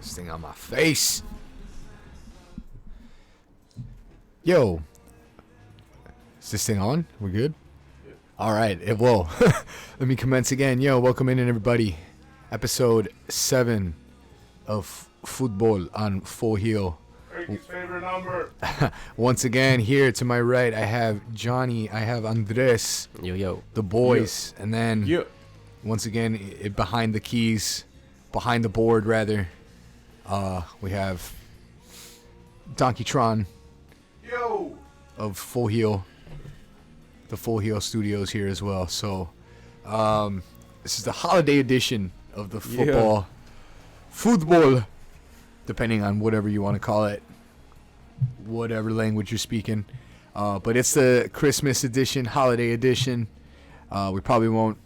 This thing on my face. Yo. Is this thing on? We good? Yeah. All right. It will. Let me commence again. Yo, welcome in everybody. Episode 7 of Futbol on Full Heel. Frankie's favorite number. Once again, here to my right, I have Johnny. I have Andres. Yo. The boys. Yo. And then, once again, behind the keys, behind the board, rather, we have Donkeytron. Yo. Of Full Heel. The Full Heel Studios here as well. So, this is the holiday edition of the Futbol, depending on whatever you want to call it, whatever language you're speaking. But it's the Christmas edition, holiday edition. We probably won't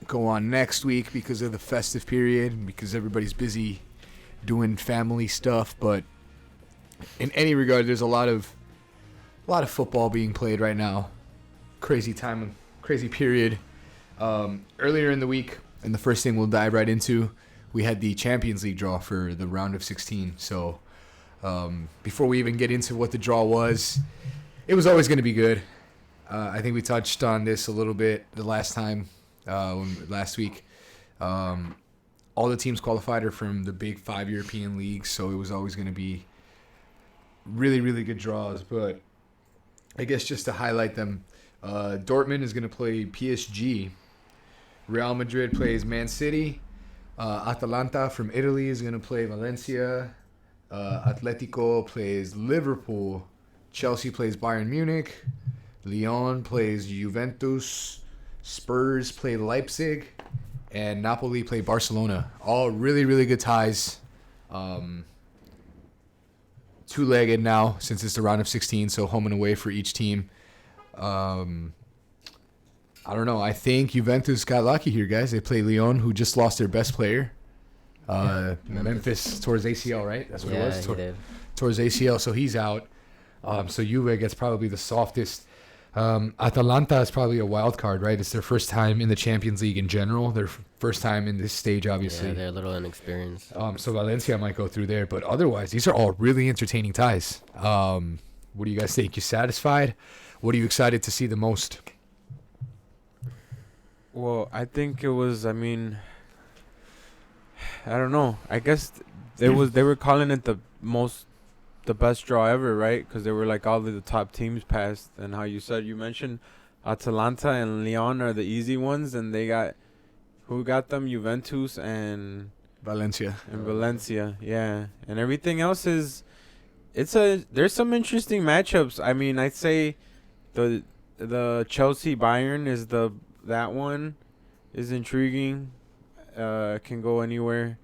go on next week because of the festive period, because everybody's busy doing family stuff. But in any regard, there's a lot of football being played right now. Crazy time, crazy period. Earlier in the week, and the first thing we'll dive right into, we had the Champions League draw for the round of 16. So before we even get into what the draw was, it was always going to be good. I think we touched on this a little bit the last time, last week. All the teams qualified are from the big 5 European leagues, so it was always going to be really, really good draws. But I guess just to highlight them, Dortmund is going to play PSG. Real Madrid plays Man City. Atalanta from Italy is going to play Valencia. Atletico plays Liverpool. Chelsea plays Bayern Munich. Lyon plays Juventus. Spurs play Leipzig. And Napoli play Barcelona. All really, really good ties. Two-legged now since it's the round of 16, so home and away for each team. I don't know. I think Juventus got lucky here, guys. They play Lyon, who just lost their best player. Memphis towards ACL, right? That's what it was. He did. Towards ACL, so he's out. So Juve gets probably the softest. Atalanta is probably a wild card, right? It's their first time in the Champions League in general. Their first time in this stage, obviously. Yeah, they're a little inexperienced. So Valencia might go through there. But otherwise, these are all really entertaining ties. What do you guys think? You satisfied? What are you excited to see the most? Well, I think it was, I don't know. I guess they were calling it the best draw ever, right? Because they were like all of the top teams passed. And how you mentioned Atalanta and Lyon are the easy ones. And they got, who got them? Juventus and Valencia. Yeah. And everything else is, there's some interesting matchups. I'd say the Chelsea Bayern is that one is intriguing. Can go anywhere,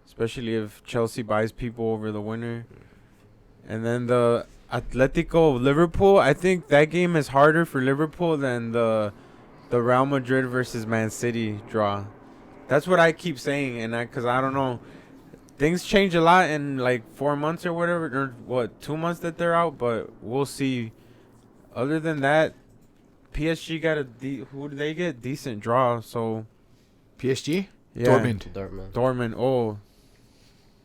especially if Chelsea buys people over the winner. And then the Atletico Liverpool, I think that game is harder for Liverpool than the Real Madrid versus Man City draw. That's what I keep saying, and because I don't know, things change a lot in like 4 months or whatever, or 2 months that they're out, but we'll see. Other than that, PSG got who did they get? Decent draw. So PSG? Yeah. Dortmund. Oh,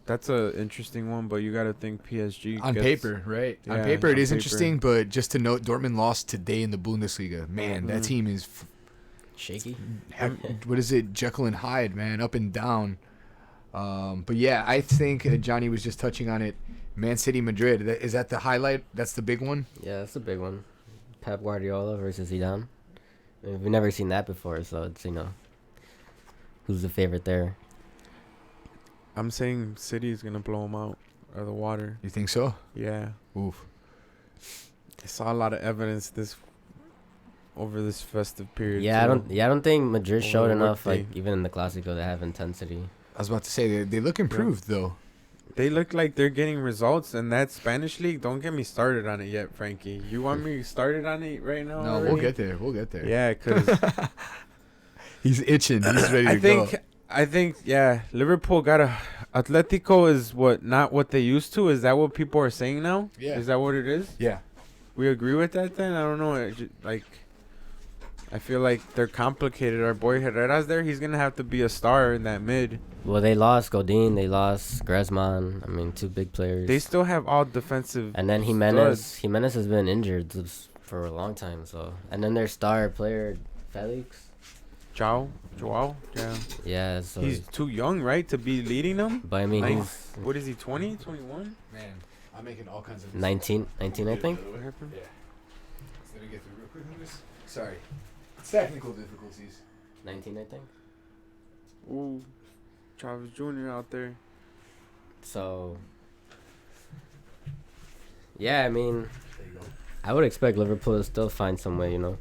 that's a interesting one, but you got to think PSG. On paper, right? Yeah, on paper, it is interesting, but just to note, Dortmund lost today in the Bundesliga. Man, that team is shaky. What is it? Jekyll and Hyde, man, up and down. But yeah, I think Johnny was just touching on it. Man City, Madrid. Is that the highlight? That's the big one? Yeah, that's the big one. Pep Guardiola versus Zidane. We've never seen that before, so it's, who's the favorite there? I'm saying City is going to blow them out of the water. You think so? Yeah. Oof. I saw a lot of evidence over this festive period. Yeah, I don't think Madrid showed enough, even in the Clasico, they have intensity. I was about to say, they look improved, though. They look like they're getting results, and that Spanish league, don't get me started on it yet, Frankie. You want me started on it right now? No, already? We'll get there. Yeah, because he's itching. He's ready to go. I think, Liverpool got Atletico is not what they used to. Is that what people are saying now? Yeah. Is that what it is? Yeah. We agree with that then? I don't know. I feel like they're complicated. Our boy Herrera's there. He's gonna have to be a star in that mid. Well, they lost Godin, they lost Griezmann. I mean, 2 big players. They still have all defensive. And then studs. Jimenez has been injured for a long time. So, and then their star player Felix. Joao, yeah. Yeah, so He's too young, right, to be leading them. But I mean, Like, he's what is he? 20, 21? Man, I'm making all kinds of 19, I think. What happened? Yeah. Let me get through real quick on this. Sorry. It's technical difficulties. 19, I think. Ooh, Travis Jr. out there. So, yeah, I mean, There you go. I would expect Liverpool to still find some way, you know.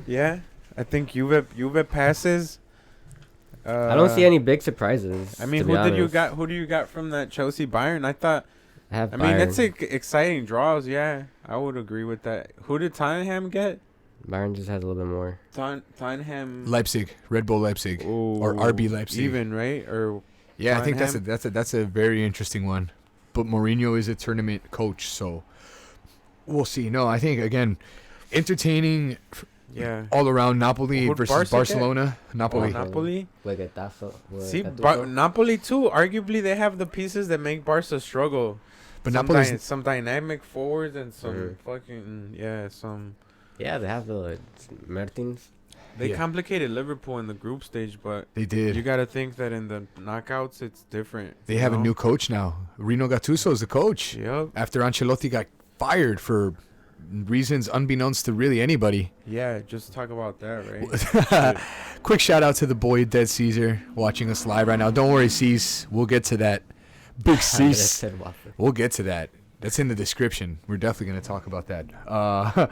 Yeah, I think Juve passes. I don't see any big surprises. I mean, to be honest. Who do you got from that Chelsea Bayern? I have I mean, Bayern. that's exciting draws. Yeah, I would agree with that. Who did Tottenham get? Bayern just has a little bit more. Tottenham. Leipzig, Red Bull Leipzig, or Ooh, RB Leipzig. Even, right? Or Yeah, I think Tottenham? that's a very interesting one. But Mourinho is a tournament coach, so we'll see. No, I think again, entertaining yeah. all around. Napoli Who'd versus Barca Barcelona. Napoli. Napoli. With Getafe. with See, Gattuso. Napoli too. Arguably, they have the pieces that make Barca struggle. But some Napoli's some dynamic forwards and some Mhm. fucking some. Yeah, they have the Mertens. They Yeah. complicated Liverpool in the group stage, but they did. you got to think that in the knockouts it's different. They you have a know? new coach now. Rino Gattuso is the coach. Yep. After Ancelotti got fired for reasons unbeknownst to really anybody. Yeah, just talk about that, right? Quick shout out to the boy Dead Caesar watching us live right now. Don't worry, Cease. We'll get to that. Big Cease. Said Watford. We'll get to that. That's in the description. We're definitely going to talk about that.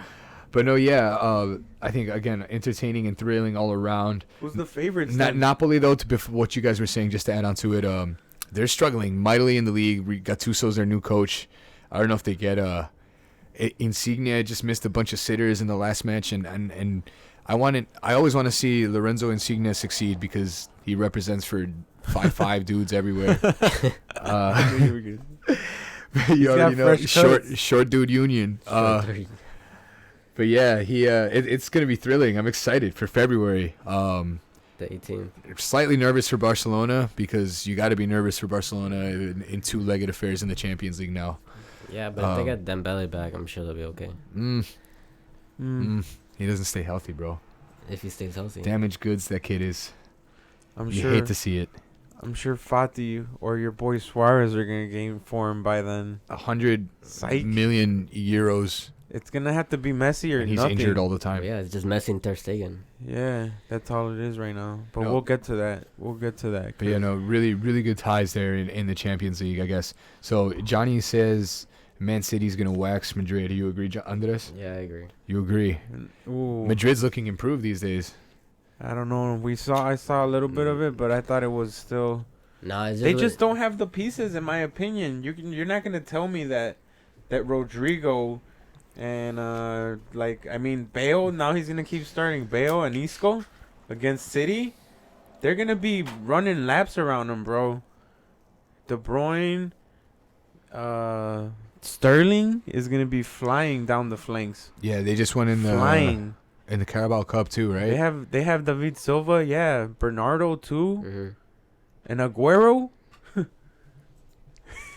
But no, yeah. I think again, entertaining and thrilling all around. Who's the favorites? Not then? Napoli though. What you guys were saying, just to add on to it, they're struggling mightily in the league. Gattuso's their new coach. I don't know if they get Insigne just missed a bunch of sitters in the last match, and I always want to see Lorenzo Insigne succeed because he represents for 5'5" dudes everywhere. You got already know, fresh cuts. short dude union. But yeah, it's gonna be thrilling. I'm excited for February. The 18th. Slightly nervous for Barcelona because you got to be nervous for Barcelona in two-legged affairs in the Champions League now. Yeah, but if they get Dembele back, I'm sure they'll be okay. He doesn't stay healthy, bro. If he stays healthy. Damaged goods that kid is. I'm You sure. hate to see it. I'm sure Fati or your boy Suarez are gonna gain form by then. 100 Psych. million euros, It's gonna have to be Messi or and he's nothing. injured all the Oh, time. yeah, it's just Messi and Ter Stegen. Yeah, that's all it is right now. But No. we'll get to that. But yeah, no, really, really good ties there in the Champions League, I guess. So Johnny says Man City's gonna wax Madrid. Do you agree, Andres? Yeah, I agree. You agree? Ooh, Madrid's looking improved these days. I don't know. I saw a little bit of it, but I thought it was still. Nah, it's They just don't have the pieces, in my opinion. You're not gonna tell me that Rodrigo and Bale. Now he's gonna keep starting Bale and Isco against City. They're gonna be running laps around him, bro. De Bruyne, Sterling is gonna be flying down the flanks. Yeah, they just won in Flying. the Carabao Cup too, right? They have David Silva, yeah, Bernardo too, Mm-hmm. and Aguero.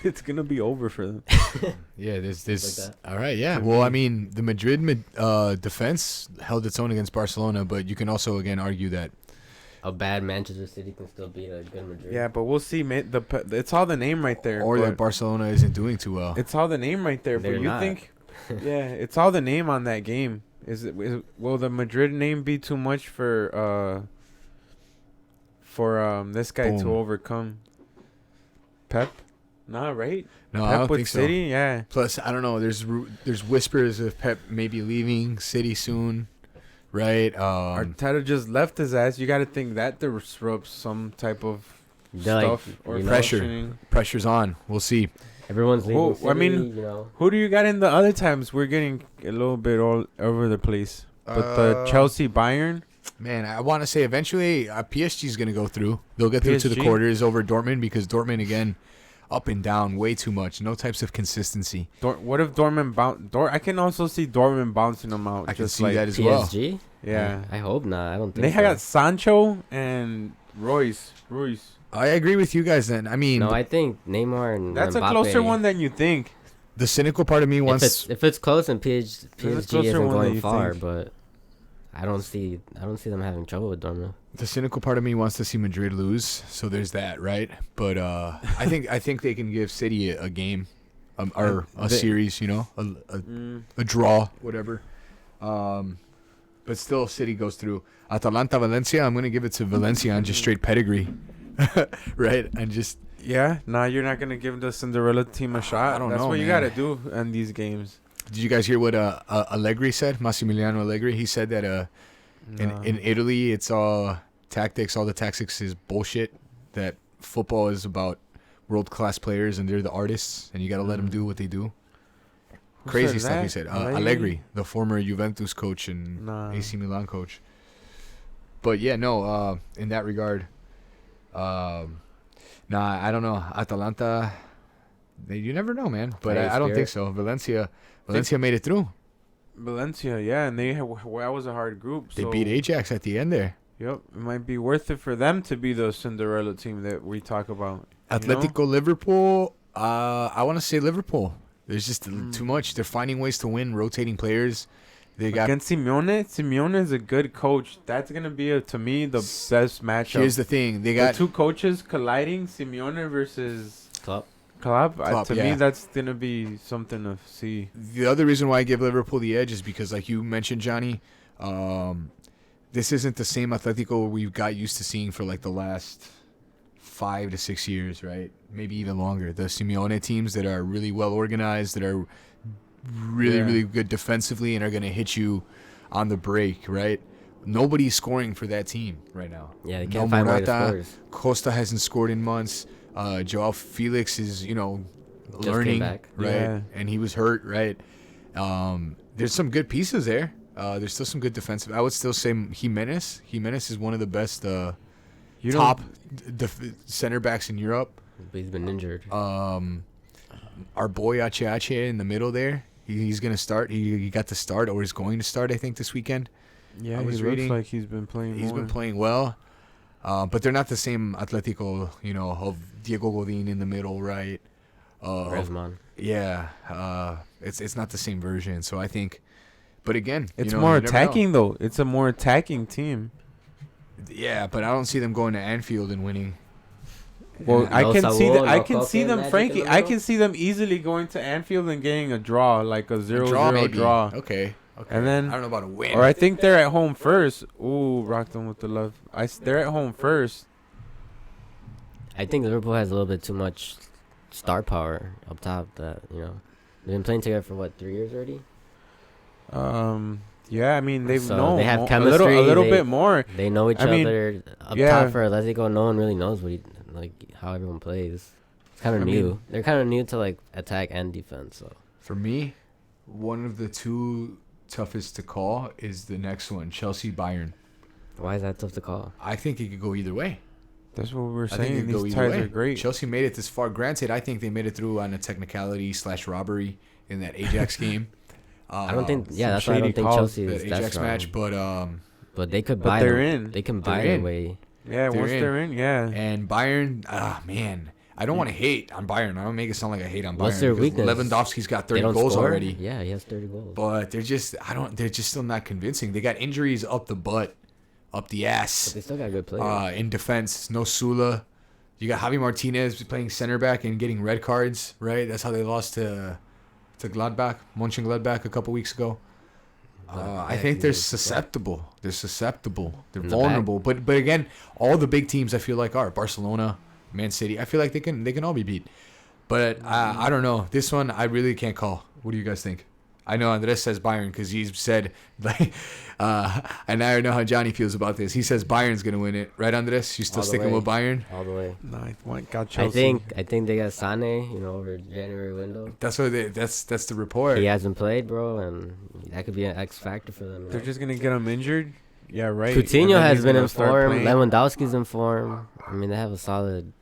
It's gonna be over for them. Yeah, there's Like all right, yeah. Well, I mean, the Madrid defense held its own against Barcelona, but you can also again argue that A bad Manchester City can still beat a good Madrid. Yeah, but we'll see, man. It's all the name right there. or but that Barcelona isn't doing too well. it's all the name right there. They're But you not. think, yeah, it's all the name on that game. Will the Madrid name be too much for this guy Boom. to overcome? Pep? Nah, right? No, Pep I don't with think so. City, yeah. Plus, I don't know. There's whispers of Pep maybe leaving City soon, right? Arteta just left his ass. You got to think that disrupts some type of They're stuff like, or you know, pressure. functioning. Pressure's on. We'll see. Everyone's leaving Well, City, I mean, you know. Who do you got in the other times? We're getting a little bit all over the place. But the Chelsea Bayern, Man, I want to say eventually PSG's going to go through. They'll get through to the PSG? quarters over Dortmund because Dortmund, again, up and down way too much. No types of consistency. what if Dortmund I can also see Dortmund bouncing them out. I can just see like that as well. PSG? Yeah. I hope not. I don't think They so. got Sancho and Ruiz. I agree with you guys. Then I mean, No, I think Neymar and That's Mbappe, a closer one than you think. the cynical part of me wants. If it's close and PSG closer isn't one than going you far, think. but I don't see them having trouble with Dortmund. The cynical part of me wants to see Madrid lose, so there's that, right? But I think they can give City a game, or a series, a draw, whatever. But still, City goes through. Atalanta, Valencia. I'm gonna give it to Valencia on just straight pedigree, right? And just Yeah. Nah, you're not gonna give the Cinderella team a shot. I don't That's know, what you man. gotta do in these games. did you guys hear what Allegri said? Massimiliano Allegri. He said that Nah. in Italy, it's all tactics. All the tactics is bullshit. That football is about world-class players, and they're the artists, and you got to let them do what they do. Who Crazy said stuff he that? said. Allegri? Allegri, the former Juventus coach and Nah. AC Milan coach. But yeah, no. In that regard, nah, I don't know. Atalanta, you never know, man. But Hey, I don't think Spirit. so. Valencia made it through. Valencia, yeah, and that was a hard group. They so, beat Ajax at the end there. Yep, it might be worth it for them to be the Cinderella team that we talk about. you know? Atletico Liverpool. I want to say Liverpool. There's just too much. They're finding ways to win, rotating players. They got. Against Simeone. Simeone is a good coach. That's gonna be to me the best matchup. Here's the thing. They the got. two coaches colliding, Simeone versus Klopp. Klopp. Klopp, To yeah. me, that's gonna be something to see. The other reason why I give Liverpool the edge is because, like you mentioned, Johnny, this isn't the same Atletico we got used to seeing for like the last 5 to 6 years, right? Maybe even longer. The Simeone teams that are really well organized, that are really, Yeah. really good defensively, and are going to hit you on the break, right? Nobody's scoring for that team right now. Yeah, they can't find way to Morata. score. Costa hasn't scored in months. Joao Felix is, came learning, back. right? Yeah. And he was hurt, right? There's some good pieces there. There's still some good defensive. I would still say Jimenez. Jimenez is one of the best You top don't- center backs in Europe. But he's been injured. Our boy Ache in the middle there. He's going to start. He got to start, or is going to start, I think, this weekend. Yeah, I was he reading- looks like he's been playing. He's more. been playing well. But they're not the same Atletico, of Diego Godin in the middle, right? Griezmann. Yeah, it's not the same version. So I think, but again, It's you more never know. attacking though. It's a more attacking team. Yeah, but I don't see them going to Anfield and winning. Well, Yeah. I No can see Saul, that. I no can see Coque, them, Magic Frankie. in the I middle? can see them easily going to Anfield and getting a draw, like a 0-0 maybe. draw. Okay. And then, I don't know about a win. or I think they're at home first. Ooh, rocked them with the love. They're at home first. I think Liverpool has a little bit too much star power up top. They've been playing together for what, 3 years already. Yeah, I mean they So know they have a chemistry, little they- bit more. They know each I mean, other. Up yeah. top for Atletico, no one really knows how everyone plays. It's kind of I new. mean- They're kind of new to like attack and defense. So For me, one of the two toughest to call is the next one, Chelsea Bayern. why is that tough to call? I think it could go either way. That's what we're I think it saying. could go These either ties way. are great. Chelsea made it this far. Granted, I think they made it through on a technicality / robbery in that Ajax game. I don't think. Yeah, some that's why I don't shady think calls, Chelsea that is that Ajax strong. match, But they could But buy. they're them. in. They can They're buy their in. way. Yeah, once in. they're in, yeah. and Bayern, man, I don't want to hate on Bayern. I don't make it sound like I hate on Bayern. What's their because weakness? Lewandowski's got They 30 don't goals score? already, Yeah, he has 30 goals. but they're just still not convincing. They got injuries up the butt, up the But ass. they still got good players. In defense, no Sula. You got Javi Martinez playing center back and getting red cards, right? That's how they lost to Gladbach, Mönchengladbach a couple weeks ago. I think they're susceptible. They're susceptible. They're In the vulnerable. But again, all the big teams I feel like are Barcelona, Man City. I feel like they can all be beat. But I don't know. This one I really can't call. What do you guys think? I know Andres says Bayern because he's said like, and I know how Johnny feels about this. He says Bayern's gonna win it, right, Andres? You still All the sticking way. with Bayern? All the way. No, I got Chelsea. I think they got Sane, over January window. That's what that's the report. He hasn't played, bro, and that could be an X factor for them. They're just gonna get him injured. Yeah, right. And Coutinho then has he's been gonna in start form. playing Lewandowski's in form. I mean, they have a solid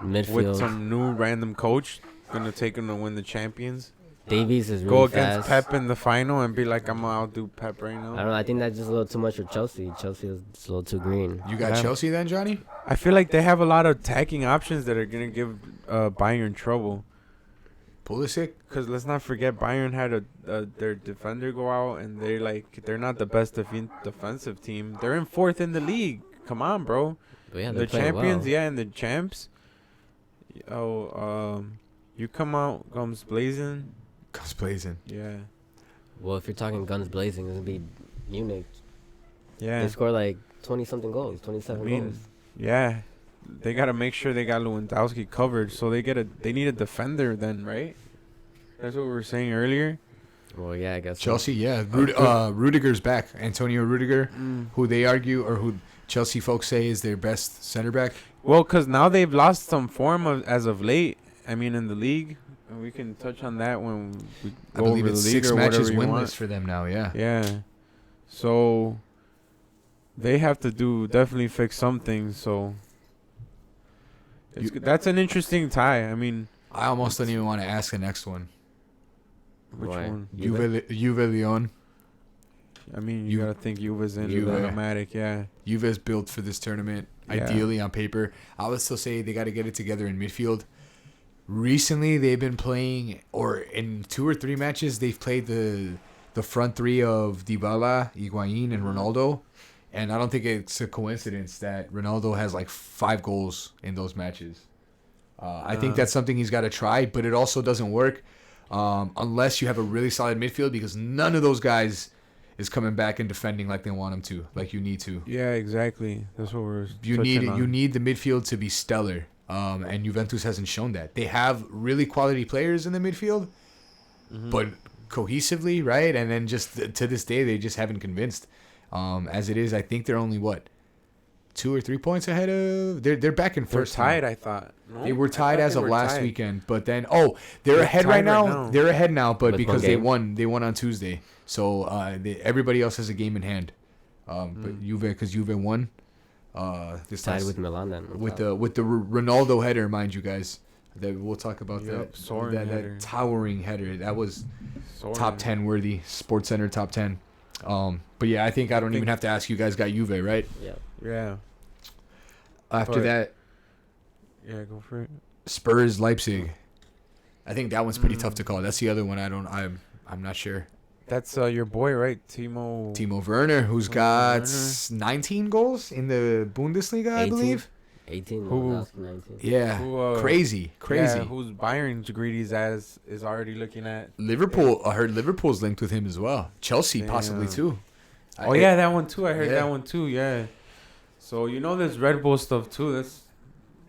midfield. with some new random coach gonna take him to win the champions. Davies is go really against fast. Pep in the final and be like, I'm gonna outdo Pep right I now. don't know. I think that's just a little too much for Chelsea. Chelsea is just a little too green. You got Yeah. Chelsea then, Johnny? I feel like they have a lot of attacking options that are gonna give Bayern trouble. Pulisic? Cause let's not forget Bayern had their defender go out, and they're not the best defensive team. They're in fourth in the league. Come on, bro. But yeah, The they're playing champions, well. yeah, and the champs. You come out guns blazing. Guns blazing. Yeah, Well, if you're talking guns blazing, it's gonna be Munich. yeah. They score like 20-something goals, I 27 mean, goals. yeah. They gotta make sure they got Lewandowski covered, so they need a defender then, right? That's what we were saying earlier. Well, yeah, I guess. so. Chelsea, yeah. Rudiger's back. Antonio Rudiger, who they argue or who Chelsea folks say is their best center back. Well, because now they've lost some form as of late. I mean, in the league, and we can touch on that when we I go believe over the it's league 6 or matches whatever you winless want. for them now, yeah. Yeah, so they have to definitely fix something. So that's an interesting tie. I mean, I almost don't even want to ask the next one. which Why? one? Juve Leon. I mean, you Ju- gotta think Juve's in Juve. automatic. Yeah, Juve's built for this tournament, Yeah. ideally on paper. I would still say they got to get it together in midfield. Recently, they've been playing, or in 2 or 3 matches, they've played the front three of Dybala, Higuain, and Ronaldo. And I don't think it's a coincidence that Ronaldo has like 5 goals in those matches. I think that's something he's got to try, but it also doesn't work unless you have a really solid midfield, because none of those guys is coming back and defending like they want them to, like you need to. yeah, exactly. That's what we're. You touching on. need the midfield to be stellar, and Juventus hasn't shown that. They have really quality players in the midfield, but cohesively, right? And then just to this day, they just haven't convinced. As it is, I think they're only 2 or 3 points ahead of. They're back in They're first. tied. now. I thought. No? They were I tied thought as they of were last tied. weekend, but then they're They're ahead tied right right now. now. They're ahead now, but With because one they game. won on Tuesday. So everybody else has a game in hand. But because Juve won. This Tied last- with Milan then. on with top. the Ronaldo header, mind you guys. That we'll talk about Yep, soaring that header. towering header. That was Soaring. top 10 worthy. Sports Center top 10. But yeah, I think I don't even have to ask. You guys got Juve, right? Yeah. Yeah. After But- that, Yeah. Go for it. Spurs Leipzig. I think that one's pretty tough to call. That's the other one. I'm not sure. That's your boy, right? Timo. Timo Werner, who's Timo got Werner. 19 goals in the Bundesliga, I 18? believe. 18. Who- Who? 19. Yeah, Who, crazy. Yeah, who's Bayern's greedies as is already looking at. Liverpool. I heard Liverpool's linked with him as well. Chelsea possibly Damn. too. Oh yeah, that one too. I heard Yeah. that one too. Yeah. So there's Red Bull stuff too. That's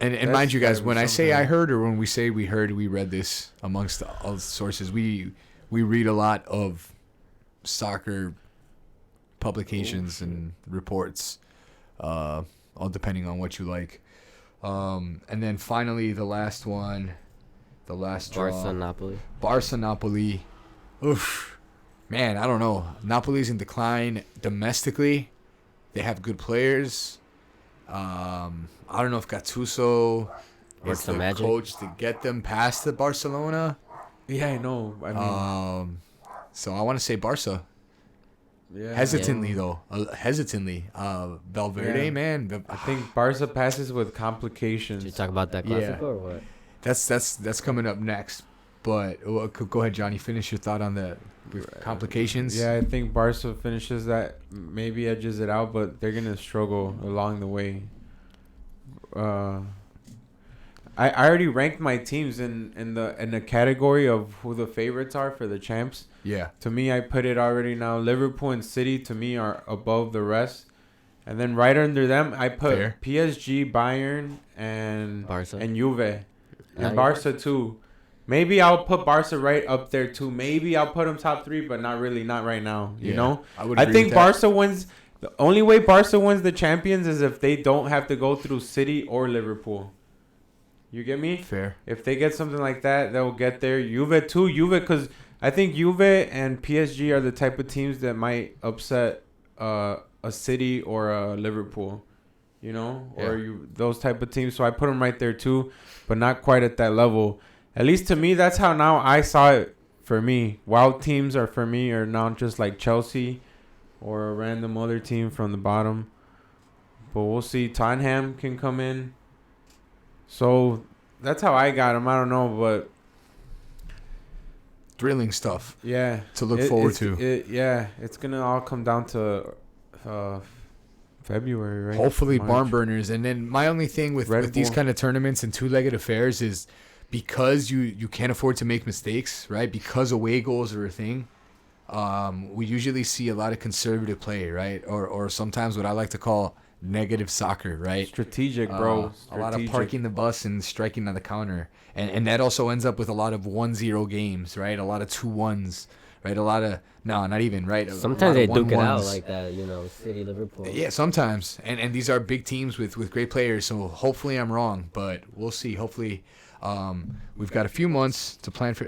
And That's mind you guys, gotta be when I say something. I heard or when we say we heard, we read this amongst all the sources. We read a lot of soccer publications and reports, all depending on what you like. And then finally, the last draw. Barca, Napoli. Barca Napoli. Oof. Man, I don't know. Napoli's in decline domestically. They have good players. I don't know if Gattuso Works is the the magic. coach to get them past the Barcelona. yeah, I know. I mean, So I want to say Barca. yeah. Hesitantly though. Hesitantly. Valverde, Yeah. man. I think Barca passes with complications. Did you talk about that Yeah. Clasico or what? That's coming up next. But go ahead, Johnny. Finish your thought on the complications. Yeah, I think Barca finishes that, maybe edges it out, but they're gonna struggle along the way. I already ranked my teams in the category of who the favorites are for the champs. Yeah. To me, I put it already now. Liverpool and City to me are above the rest, and then right under them, I put Fair. PSG, Bayern, and Barca. and Juve, Now and you- Barca too. Maybe I'll put Barca right up there too. Maybe I'll put them top 3, but not really, not right now. You Yeah, know, I would I agree think with that. Barca wins. The only way Barca wins the Champions is if they don't have to go through City or Liverpool. You get me? Fair. If they get something like that, they'll get there. Juve too. Juve, because I think Juve and PSG are the type of teams that might upset a City or a Liverpool. You know, or Yeah. those type of teams. So I put them right there too, but not quite at that level. At least to me, that's how now I saw it for me. Wild teams are for me are not just like Chelsea or a random other team from the bottom. But we'll see. Tottenham can come in. So that's how I got him. I don't know, but Thrilling stuff yeah, to look forward to. It's gonna all come down to February, right? Hopefully, March. barn burners. And then my only thing with these Bull. kind of tournaments and two-legged affairs is because you can't afford to make mistakes, right? Because away goals are a thing. We usually see a lot of conservative play, right? Or sometimes what I like to call negative soccer, right? Strategic, bro. A lot of parking the bus and striking on the counter. And that also ends up with a lot of 1-0 games, right? A lot of 2-1s, right? A lot of, no, not even, right? Sometimes they duke it out like that, City, Liverpool. Yeah, sometimes. And these are big teams with great players, so hopefully I'm wrong, but we'll see. Hopefully we've got a few months to plan for,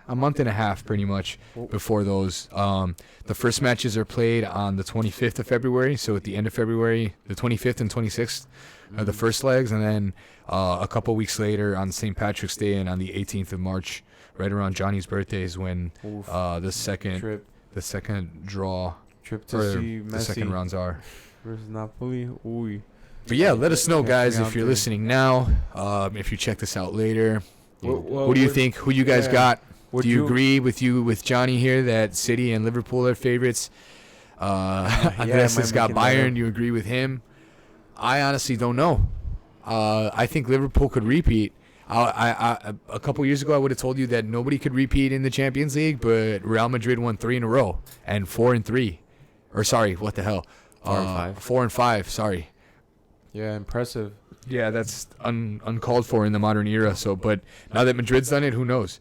a month and a half pretty much before those. The first matches are played on the 25th of February, so at the end of February, the 25th and 26th are the first legs, and then a couple weeks later on St. Patrick's Day and on the 18th of March, right around Johnny's birthday, is when the second draw trip to or see the Messi second rounds are. versus Napoli. Ooh. But yeah, let us know, guys, Definitely if you're out there. listening now. If you check this out later, Well, who do you think? Who you guys got? would Do you you- agree with Johnny here that City and Liverpool are favorites? Andres has might got make it better. Bayern. You agree with him? I honestly don't know. I think Liverpool could repeat. A couple years ago, I would have told you that nobody could repeat in the Champions League, but Real Madrid won 3 in a row and 4 and 3. Or sorry, what the hell? 4 and 5. 4 and 5. Sorry. Yeah, impressive. Yeah, that's uncalled for in the modern era. So, but now that Madrid's done it, who knows?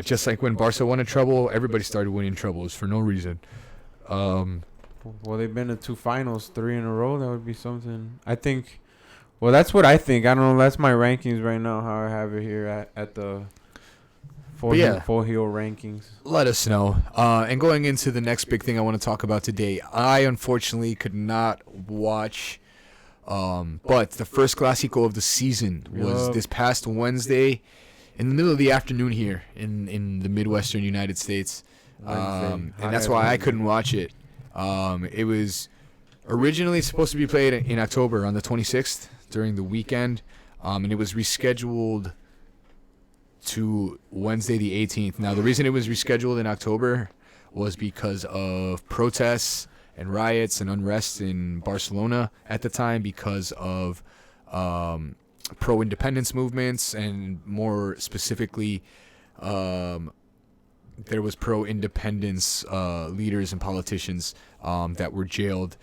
Just like when Barca won a treble, everybody started winning trebles for no reason. Well, they've been to 2 finals, 3 in a row. That would be something. I think. Well, that's what I think. I don't know. That's my rankings right now. How I have it here at the full heel rankings. Let us know. And going into the next big thing I want to talk about today, I unfortunately could not watch. But the first Clasico of the season was this past Wednesday in the middle of the afternoon here in the Midwestern United States. And that's why I couldn't watch it. It was originally supposed to be played in October on the 26th during the weekend. And it was rescheduled to Wednesday the 18th. Now, the reason it was rescheduled in October was because of protests and riots and unrest in Barcelona at the time because of pro-independence movements, and more specifically, there was pro-independence leaders and politicians that were jailed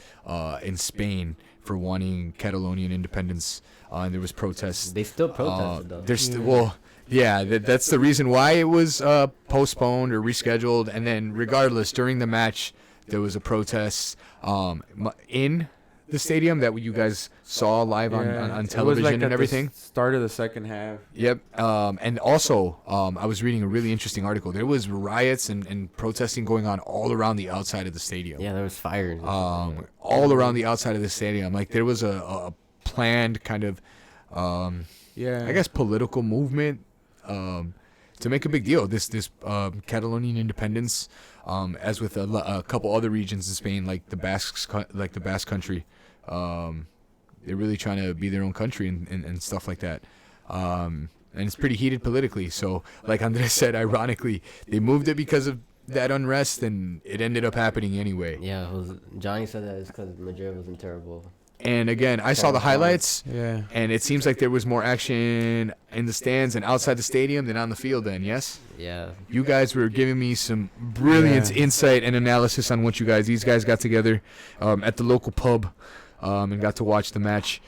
in Spain for wanting Catalonian independence, and there was protests. They still protested, though. There's that's the reason why it was postponed or rescheduled. And then, regardless, during the match, there was a protest in the stadium that you guys saw live on television and everything. Start of the second half. Yep. And also, I was reading a really interesting article. There was riots and protesting going on all around the outside of the stadium. Yeah, there was fires. All around the outside of the stadium. Like, there was a planned kind of, I guess, political movement to make a big deal. This Catalonian independence, as with a couple other regions in Spain, like the Basque country. They're really trying to be their own country and stuff like that. And it's pretty heated politically. So, like Andres said, ironically, they moved it because of that unrest, and it ended up happening anyway. Yeah, Johnny said that it's because Madrid wasn't terrible. And again, I saw the highlights, Yeah. and it seems like there was more action in the stands and outside the stadium than on the field then, yes? Yeah. You guys were giving me some brilliant insight and analysis on what these guys got together at the local pub and got to watch the match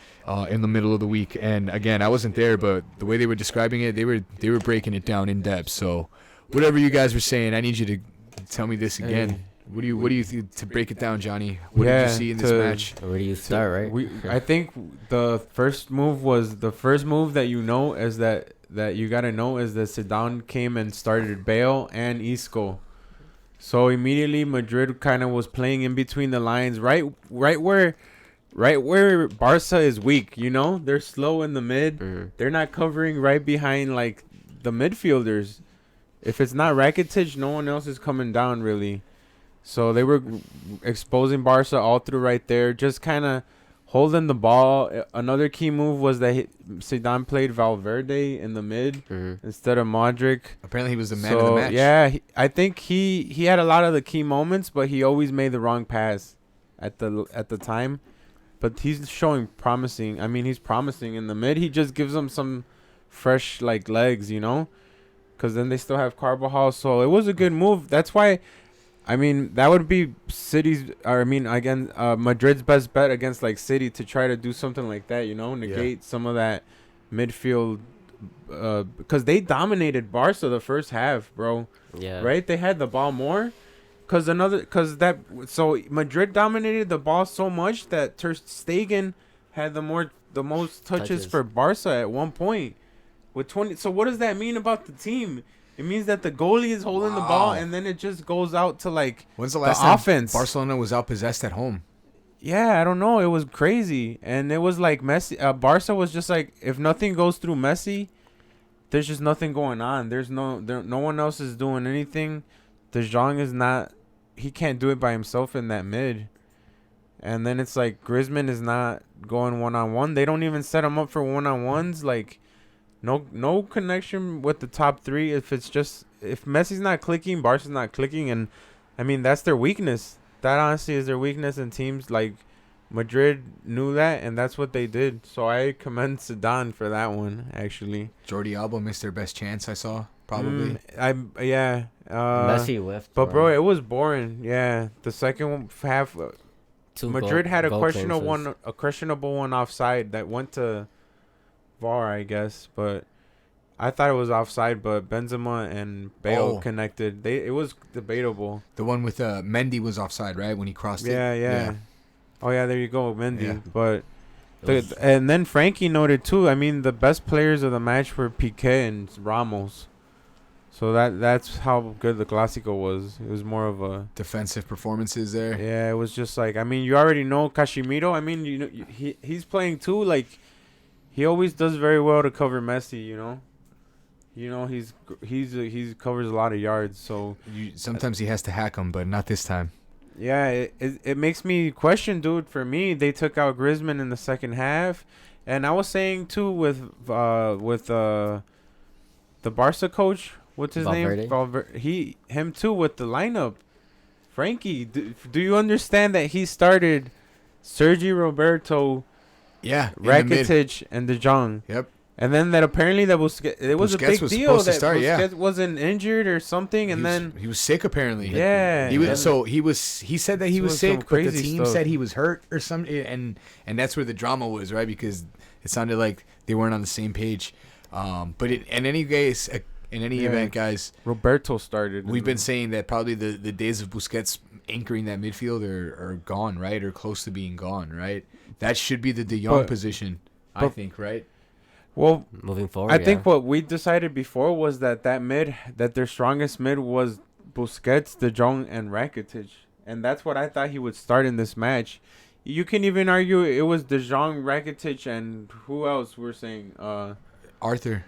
in the middle of the week. And again, I wasn't there, but the way they were describing it, they were breaking it down in depth. So whatever you guys were saying, I need you to tell me this again. Hey. What do you think, to break it down, Johnny? What did you see in this match? Where do you start, right? I think the first move that you know is that you gotta know is that Zidane came and started Bale and Isco. So immediately Madrid kind of was playing in between the lines, right where Barca is weak. They're slow in the mid. Mm-hmm. They're not covering right behind like the midfielders. if it's not Rakitic, no one else is coming down really. So they were exposing Barca all through right there, just kind of holding the ball. Another key move was that Zidane played Valverde in the mid instead of Modric. Apparently, he was the man of the match. Yeah, I think he had a lot of the key moments, but he always made the wrong pass at the time. But he's showing promising. I mean, he's promising in the mid. He just gives them some fresh legs, because then they still have Carvajal. So it was a good move. That's why. I mean, that would be Madrid's best bet against City to try to do something like that, negate some of that midfield, because they dominated Barca the first half, bro. Yeah. Right? They had the ball more, so Madrid dominated the ball so much that Ter Stegen had the most touches for Barca at one point with 20. So what does that mean about the team? It means that the goalie is holding the ball, and then it just goes out to When's the last time offense? Barcelona was outpossessed at home? Yeah, I don't know. It was crazy, and it was like Messi. Barca was just like, if nothing goes through Messi, there's just nothing going on. No one else is doing anything. De Jong is not. He can't do it by himself in that mid. And then it's like Griezmann is not going one-on-one. They don't even set him up for one-on-ones. No connection with the top three. If Messi's not clicking, Barca's not clicking. And, I mean, that's their weakness. That honestly is their weakness. And teams like Madrid knew that, and that's what they did. So I commend Zidane for that one, actually. Jordi Alba missed their best chance, I saw, probably. Messi whiffed. But, bro, it was boring. Yeah. The second half, Madrid had a questionable one offside that went to VAR, I guess. But I thought it was offside, but Benzema and Bale connected. It was debatable. The one with Mendy was offside, right, when he crossed it? Yeah. Oh, yeah, there you go, Mendy. Yeah. But and then Frankie noted, too, I mean, the best players of the match were Piqué and Ramos. So that's how good the Clasico was. It was more of a defensive performances there. Yeah, it was just I mean, you already know Casemiro. I mean, he's playing too. He always does very well to cover Messi. He covers a lot of yards. So sometimes he has to hack him, but not this time. Yeah, it makes me question, dude. For me, they took out Griezmann in the second half, and I was saying too with the Barca coach. What's his name? Him too with the lineup. Frankie, do you understand that he started Sergi Roberto, Rakitic, and De Jong? Yep. And then that apparently it was a big deal that Busquets wasn't injured or something, and then he was sick apparently. Yeah. He said that he was sick, but the team said he was hurt or something, and that's where the drama was, right? Because it sounded like they weren't on the same page. But in any case. In any event, guys, Roberto started. We've been saying that probably the days of Busquets anchoring that midfield are gone, right? Or close to being gone, right? That should be the De Jong position, I think, right? Well, moving forward, I think what we decided before was that their strongest mid was Busquets, De Jong, and Rakitic. And that's what I thought he would start in this match. You can even argue it was De Jong, Rakitic, and who else we're saying? Arthur.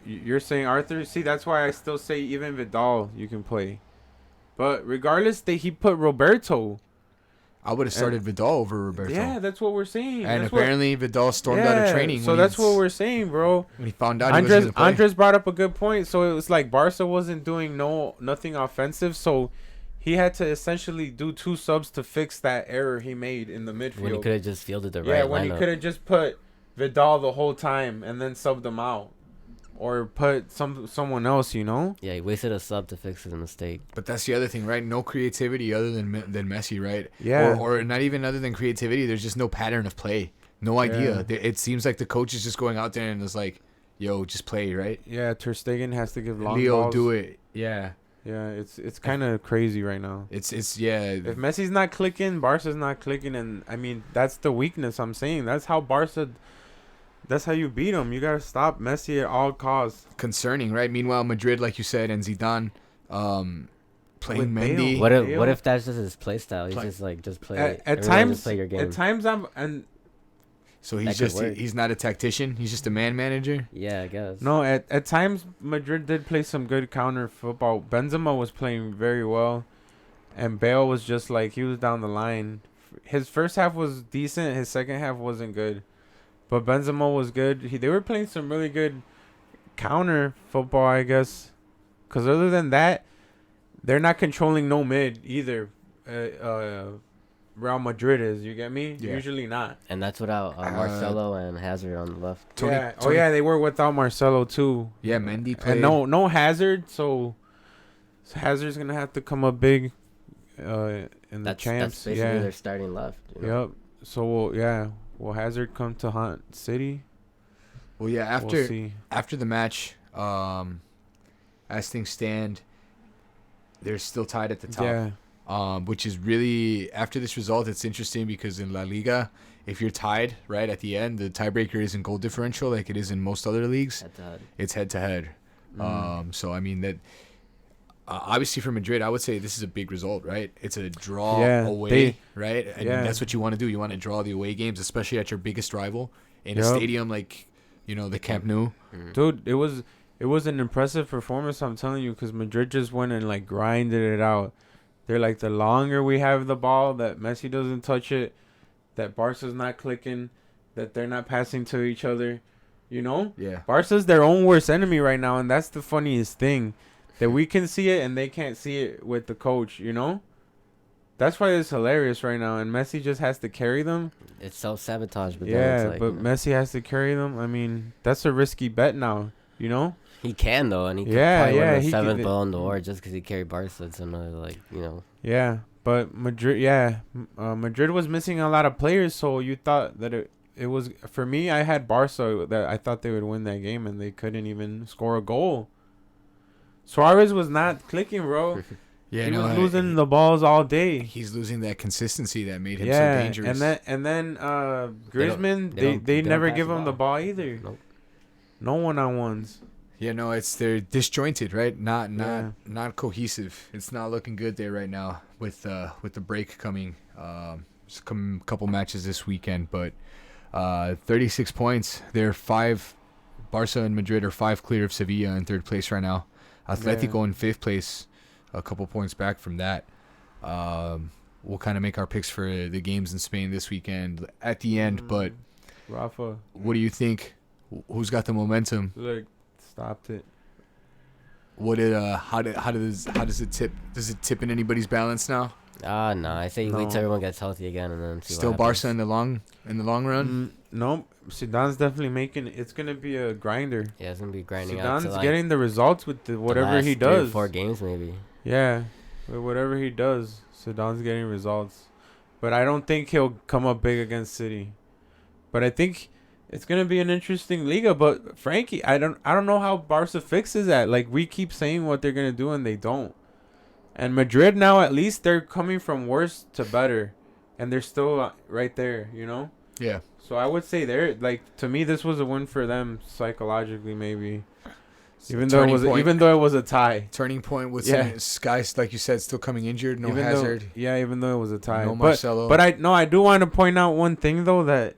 You're saying Arthur? See, that's why I still say even Vidal you can play. But regardless, he put Roberto. I would have started Vidal over Roberto. Yeah, that's what we're saying. And apparently Vidal stormed out of training. So that's what we're saying, bro. When he found out he wasn't going to play. Andres brought up a good point. So it was like Barca wasn't doing nothing offensive. So he had to essentially do 2 subs to fix that error he made in the midfield. When he could have just fielded the right Yeah, when he could have just put Vidal the whole time and then subbed him out. Or put someone else, Yeah, he wasted a sub to fix his mistake. But that's the other thing, right? No creativity other than Messi, right? Yeah. Or not even other than creativity. There's just no pattern of play. No idea. Yeah. It seems like the coach is just going out there and is like, yo, just play, right? Yeah, Ter Stegen has to give long Leo, balls. do it. Yeah. Yeah, it's kind of crazy right now. It's If Messi's not clicking, Barca's not clicking. And, I mean, that's the weakness I'm saying. That's how Barca... That's how you beat them. You got to stop Messi at all costs. Concerning, right? Meanwhile, Madrid, like you said, and Zidane playing with Mendy. What if that's just his play style? He's just play. At times, just play your game. At times, So That he's could just work. he's not a tactician. He's just a man manager. Yeah, I guess. No, at times Madrid did play some good counter football. Benzema was playing very well, and Bale was just like he was down the line. His first half was decent. His second half wasn't good, but Benzema was good. They were playing some really good counter football, I guess. Because other than that, they're not controlling no mid either. Real Madrid is. You get me? Yeah. Usually not. And that's without Marcelo and Hazard on the left. Tony- Yeah. Tony- They were without Marcelo too. Yeah, Mendy played. And no Hazard, so Hazard's gonna have to come up big in the That's champs. basically Yeah. their starting left. You know? Yep. So will Hazard come to haunt City? Well, yeah. We'll see. After the match, as things stand, they're still tied at the top. Yeah. Which is really, after this result, it's interesting because in La Liga, if you're tied right at the end, the tiebreaker isn't goal differential like it is in most other leagues. Head-to-head. It's head to head. So I mean that. Obviously for Madrid, I would say this is a big result, right? It's a draw away, right? And that's what you want to do. You want to draw the away games, especially at your biggest rival in a stadium like, the Camp Nou. Dude, it was an impressive performance. I'm telling you, because Madrid just went and like grinded it out. They're like, the longer we have the ball, that Messi doesn't touch it, that Barca's not clicking, that they're not passing to each other, Yeah. Barca's their own worst enemy right now, and that's the funniest thing, that we can see it and they can't see it with the coach, That's why it's hilarious right now, and Messi just has to carry them. It's self-sabotage, but then Yeah, it's like, but Messi has to carry them. I mean, that's a risky bet now, he can though, and he could Yeah, probably win the he seventh could- Ballon d'Or just because he carried Barca. It's another Yeah, but Madrid, Madrid was missing a lot of players, so you thought that it was, for me, I had Barca, that I thought they would win that game, and they couldn't even score a goal. Suarez was not clicking, bro. Yeah, He was losing the balls all day. He's losing that consistency that made him so Yeah, dangerous. and then Griezmann, they don't they never pass give the him the ball either. Nope. No one-on-ones. Yeah, no, they're disjointed, right? Not Yeah. cohesive. It's not looking good there right now with the break coming. Just a couple matches this weekend, but 36 points. They're 5. Barca and Madrid are 5 clear of Sevilla in 3rd place right now. Atletico in 5th place, a couple points back from that. We'll kind of make our picks for the games in Spain this weekend at the end. But Rafa, what do you think? Who's got the momentum? look, stopped it. How does it tip? Does it tip in anybody's balance now? No. I say you wait No. till everyone gets healthy again and then see Still what Barca happens. in the long run. Nope. Zidane's definitely making it. It's gonna be a grinder. Yeah, it's gonna be grinding out to Zidane's like getting the results with the whatever last he 3 or does. 4 games maybe. Yeah, with whatever he does, Zidane's getting results. But I don't think he'll come up big against City. But I think it's gonna be an interesting Liga. But Frankie, I don't know how Barca fixes that. Like, we keep saying what they're gonna do and they don't. And Madrid now, at least they're coming from worse to better, and they're still right there. Yeah. So I would say to me, this was a win for them psychologically, maybe. Even though it was a tie. Turning point with Yeah. guys, like you said, still coming injured. No Even Hazard. even though it was a tie. No Marcelo. But I do want to point out one thing though, that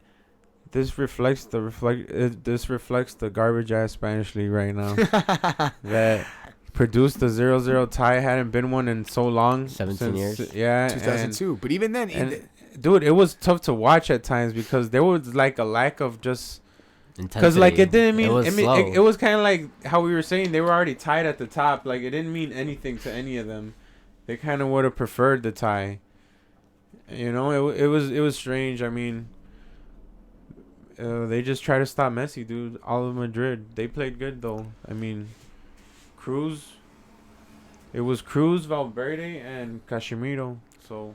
this reflects the garbage ass Spanish league right now. That produced the 0-0 tie, hadn't been one in so long. 17 years. Yeah. 2002. But even then, Dude, it was tough to watch at times because there was like a lack of just. Because Intensity. it didn't mean. slow. It was kind of like how we were saying, they were already tied at the top. Like, it didn't mean anything to any of them. They kind of would have preferred the tie. It was strange. I mean, they just try to stop Messi, dude. All of Madrid, they played good though. I mean, Cruz. It was Cruz, Valverde, and Casemiro. So.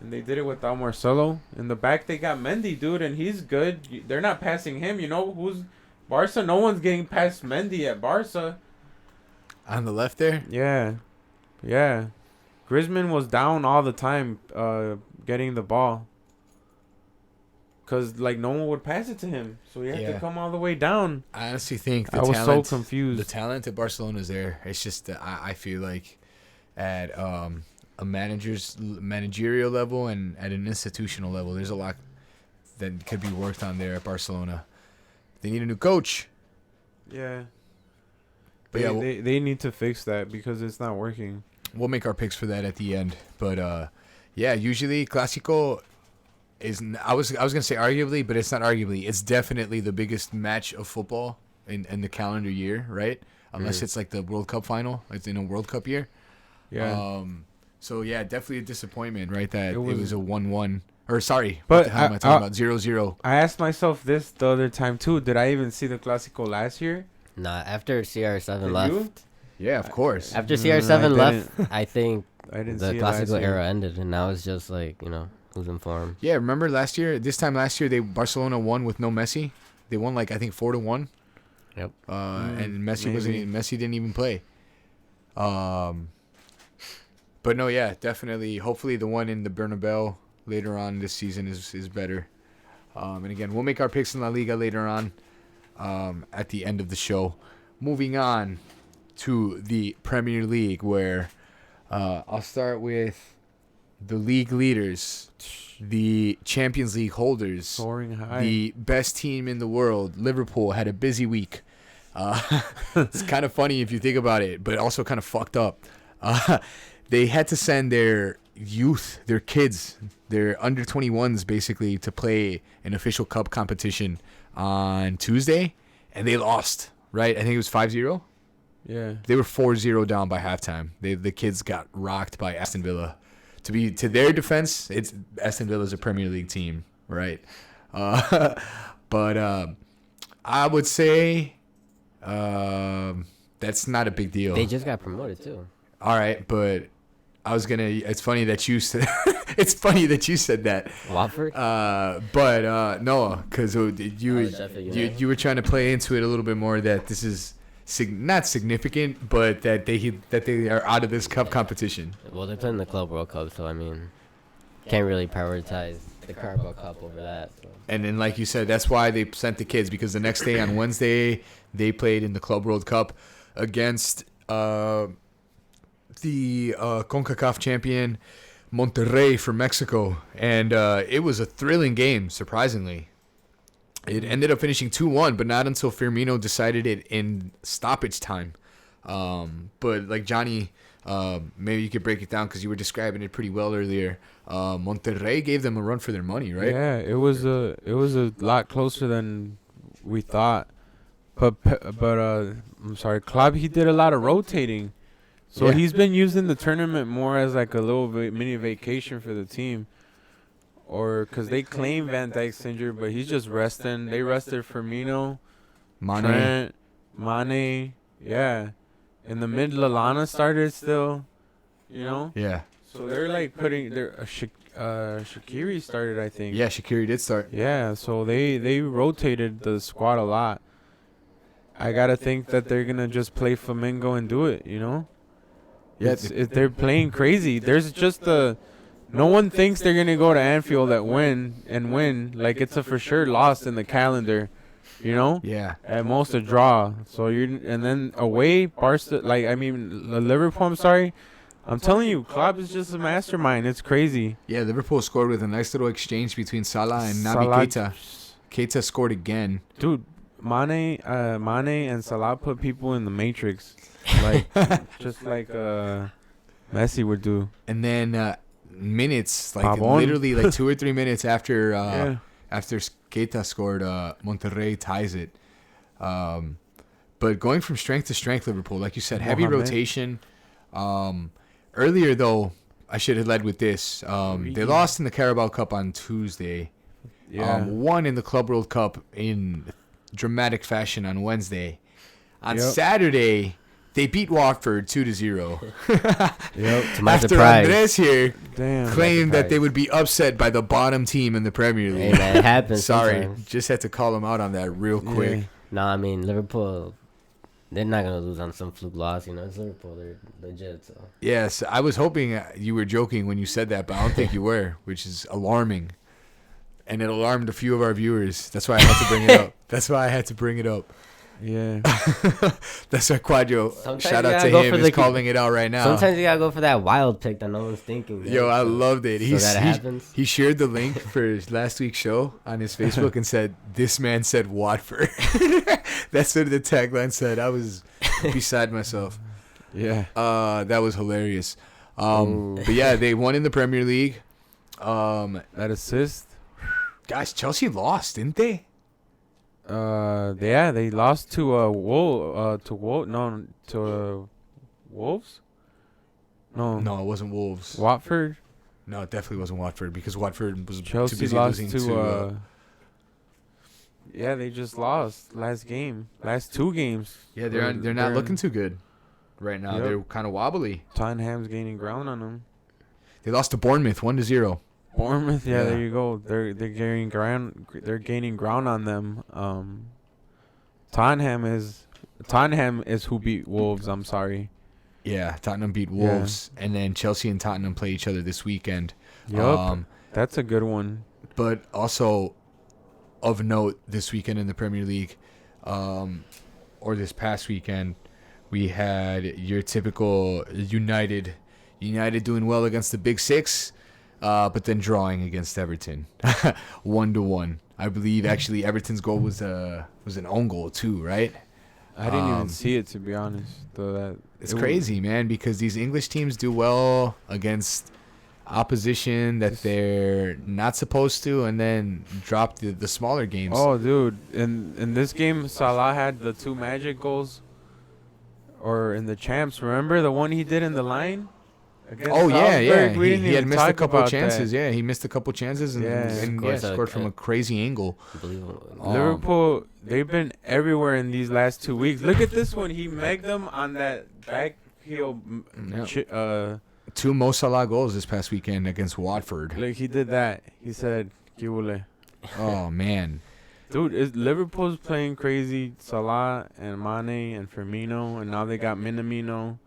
And they did it without Marcelo. In the back, they got Mendy, dude, and he's good. They're not passing him. Who's Barca? No one's getting past Mendy at Barca. on the left there. Yeah. Griezmann was down all the time getting the ball. Because, no one would pass it to him. So he had to come all the way down. I honestly think I was so confused. The talent at Barcelona is there. It's just that I feel like at a managerial level and at an institutional level, there's a lot that could be worked on there at Barcelona. They need a new coach. Yeah. But yeah, They need to fix that because it's not working. we'll make our picks for that at the end. But yeah, usually Clasico is. I was gonna say arguably, but it's not arguably. It's definitely the biggest match of football in the calendar year, right? Unless it's like the World Cup final. It's in a World Cup year. Yeah. So yeah, definitely a disappointment, right? That it It was- was a 1-1. Or sorry, But what the hell am I talking about? 0-0. I asked myself this the other time too. Did I even see the Clasico last year? Nah, after CR7 Did left. you? Yeah, of course. After I CR7 left, didn't. I think I didn't the see it last Clasico year. era ended, and now it's just like, who's in form. Yeah, remember last year? This time last year, Barcelona won with no Messi. They won like I think 4-1. Yep. And Messi maybe. Messi didn't even play. But no, yeah, definitely. Hopefully, the one in the Bernabeu later on this season is better. And again, we'll make our picks in La Liga later on at the end of the show. Moving on to the Premier League, where I'll start with the league leaders, the Champions League holders, Soaring high. the best team in the world. Liverpool had a busy week. It's kind of funny if you think about it, but also kind of fucked up. They had to send their youth, their kids, their under 21s basically to play an official cup competition on Tuesday, and they lost, right? I think it was 5-0. Yeah. They were 4-0 down by halftime. The kids got rocked by Aston Villa. To their defense, it's Aston Villa's a Premier League team, right? But I would say that's not a big deal. They just got promoted, too. All right, but it's funny that you said it's funny that you said that. Watford? But no, because Sheffield United. you were trying to play into it a little bit more that this is not significant, but that they are out of this cup competition. Well, they're playing the Club World Cup, so, can't really prioritize the Carabao Cup over that. So. And then, like you said, that's why they sent the kids, because the next day on Wednesday they played in the Club World Cup against the CONCACAF champion Monterrey from Mexico, and it was a thrilling game. Surprisingly, it ended up finishing 2-1, but not until Firmino decided it in stoppage time. But like Johnny, maybe you could break it down because you were describing it pretty well earlier. Monterrey gave them a run for their money, right? Yeah, it was a lot closer than we thought. But I'm sorry, Klopp, he did a lot of rotating. So Yeah. he's been using the tournament more as like a little mini vacation for the team. Or because they claim Van Dijk's injured, but he's just resting. They rested Firmino, Mane. Trent, Mane. Yeah. In the mid, Lallana started still, Yeah. So they're like putting Shaqiri started, I think. Yeah, Shaqiri did start. Yeah, so they rotated the squad a lot. I gotta think that they're gonna just play Flamengo and do it. Yeah, They're playing crazy. There's just no one thinks they're gonna go to Anfield and win. Like it's a for sure loss in the calendar. Yeah. At most a draw. So and then away Liverpool. I'm sorry. I'm telling you, Klopp is just a mastermind. It's crazy. Yeah, Liverpool scored with a nice little exchange between Salah and Naby Salah- Keita. Keita scored again. Dude, Mane and Salah put people in the Matrix, like just like Messi would do. And then minutes, like Pavon. literally like 2 or 3 minutes after Yeah. after Keita scored, Monterrey ties it. But going from strength to strength, Liverpool, like you said, heavy Mohamed. rotation. Earlier though, I should have led with this. They lost in the Carabao Cup on Tuesday. Yeah. Won in the Club World Cup in dramatic fashion on Wednesday. On Yep. Saturday, they beat Watford 2-0. Yep. To my After surprise. Andres here Damn. claimed that surprise. they would be upset by the bottom team in the Premier Hey, League. man, it happens Sorry, sometimes. just had to call him out on that real quick. Yeah. No, Liverpool, they're not going to lose on some fluke loss. It's Liverpool. They're legit, so. Yes, I was hoping you were joking when you said that, but I don't think you were, which is alarming. And it alarmed a few of our viewers. That's why I had to bring it up. Yeah. That's why Quadro. Sometimes Shout you out gotta to go him. for Is the- calling it out right now. Sometimes you gotta go for that wild pick that no one's thinking. Yo, right? I So- loved it. so that He happens. he shared the link for last week's show on his Facebook and said, "This man said Watford." That's what the tagline said. I was beside myself. Yeah. That was hilarious. Ooh. But yeah, they won in the Premier League. That assist. Guys, Chelsea lost, didn't they? Yeah, they lost to Wolves. No, it wasn't Wolves. Watford. No, it definitely wasn't Watford because Watford was too Chelsea busy lost losing to. Yeah, they just lost last two games. yeah, they're not looking too good right now. Yep. They're kind of wobbly. Tottenham's gaining ground on them. They lost to Bournemouth 1-0. Bournemouth, yeah, Yeah. there you go. They're gaining ground. They're gaining ground on them. Tottenham is who beat Wolves. I'm sorry. Yeah, Tottenham beat Wolves, and then Chelsea and Tottenham play each other this weekend. Yup, that's a good one. But also of note this weekend in the Premier League, or this past weekend, we had your typical United doing well against the Big Six, but then drawing against Everton, 1-1. I believe actually Everton's goal was an own goal too, right? I didn't even see it, to be honest. It's crazy, man, because these English teams do well against opposition that they're not supposed to, and then drop the smaller games. Oh, dude, in this game, Salah had the 2 magic goals. Or in the champs, remember the one he did in the line? Against Oh yeah, yeah. Salzburg? We didn't He had even missed a talk couple about chances. that. Yeah, he missed a couple chances and Yeah. scored from a crazy angle. Unbelievable. Liverpool, they've been everywhere in these last 2 weeks. Look at this one. He megged them on that back heel. Yep. 2 Mo Salah goals this past weekend against Watford. Look, he did that. He said, "Kiwule." Oh man, Dude, Liverpool's playing crazy. Salah and Mane and Firmino, and now they got Minamino.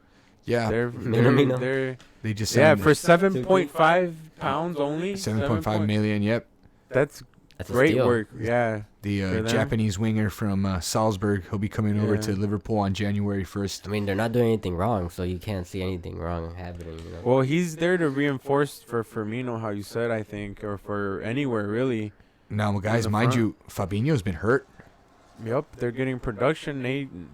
yeah. Minamino. They just Yeah, signed for 7.5 pounds only. 7.5 million. Yep. That's That's a great steal. work. Yeah. The For them? Japanese winger from Salzburg. He'll be coming over Yeah. to Liverpool on January 1st. I mean, they're not doing anything wrong, so you can't see anything wrong happening. You know. Well, he's there to reinforce for Firmino, how you said, I think, or for anywhere really. Now, guys, the mind front. you, Fabinho's been hurt. Yep, they're getting production.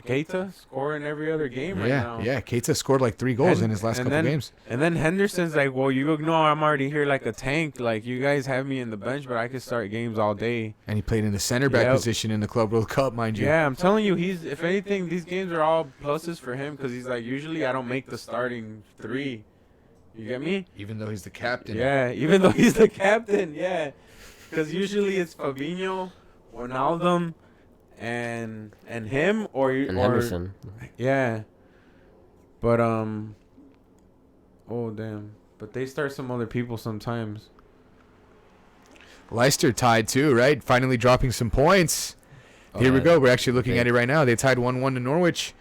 Keita scoring every other game right now. Yeah. Keita scored like 3 goals And- in his last and couple then- games. And then Henderson's like, well, you know I'm already here like a tank. Like, you guys have me in the bench, but I can start games all day. And he played in the center back Yep. position in the Club World Cup, mind you. Yeah, I'm telling you, if anything, these games are all pluses for him because he's like, usually I don't make the starting 3. You get me? Even though he's the captain. Yeah, even though he's the captain, yeah. Because usually it's Fabinho, Ronaldo, and him or And Henderson. Yeah. But oh damn. But they start some other people sometimes. Leicester tied too, right? Finally dropping some points. Here we yeah. go. We're actually looking Okay. at it right now. They tied 1-1 to Norwich.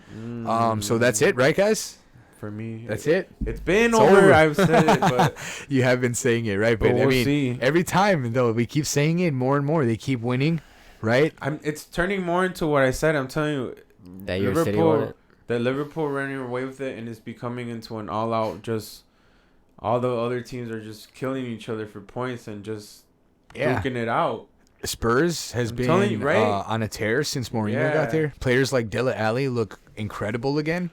So that's it, right, guys? For me. That's it. It's been It's over. over. I've said it, but You have been saying it, right? But I we'll mean, see. every time though, we keep saying it more and more. They keep winning, right? it's turning more into what I said. I'm telling you, That your city won it. that Liverpool running away with it, and it's becoming into an all-out. Just all the other teams are just killing each other for points and just duking it out. Spurs has I'm been telling you, right? on a tear since Mourinho Yeah. got there. Players like Dele Alli look incredible again.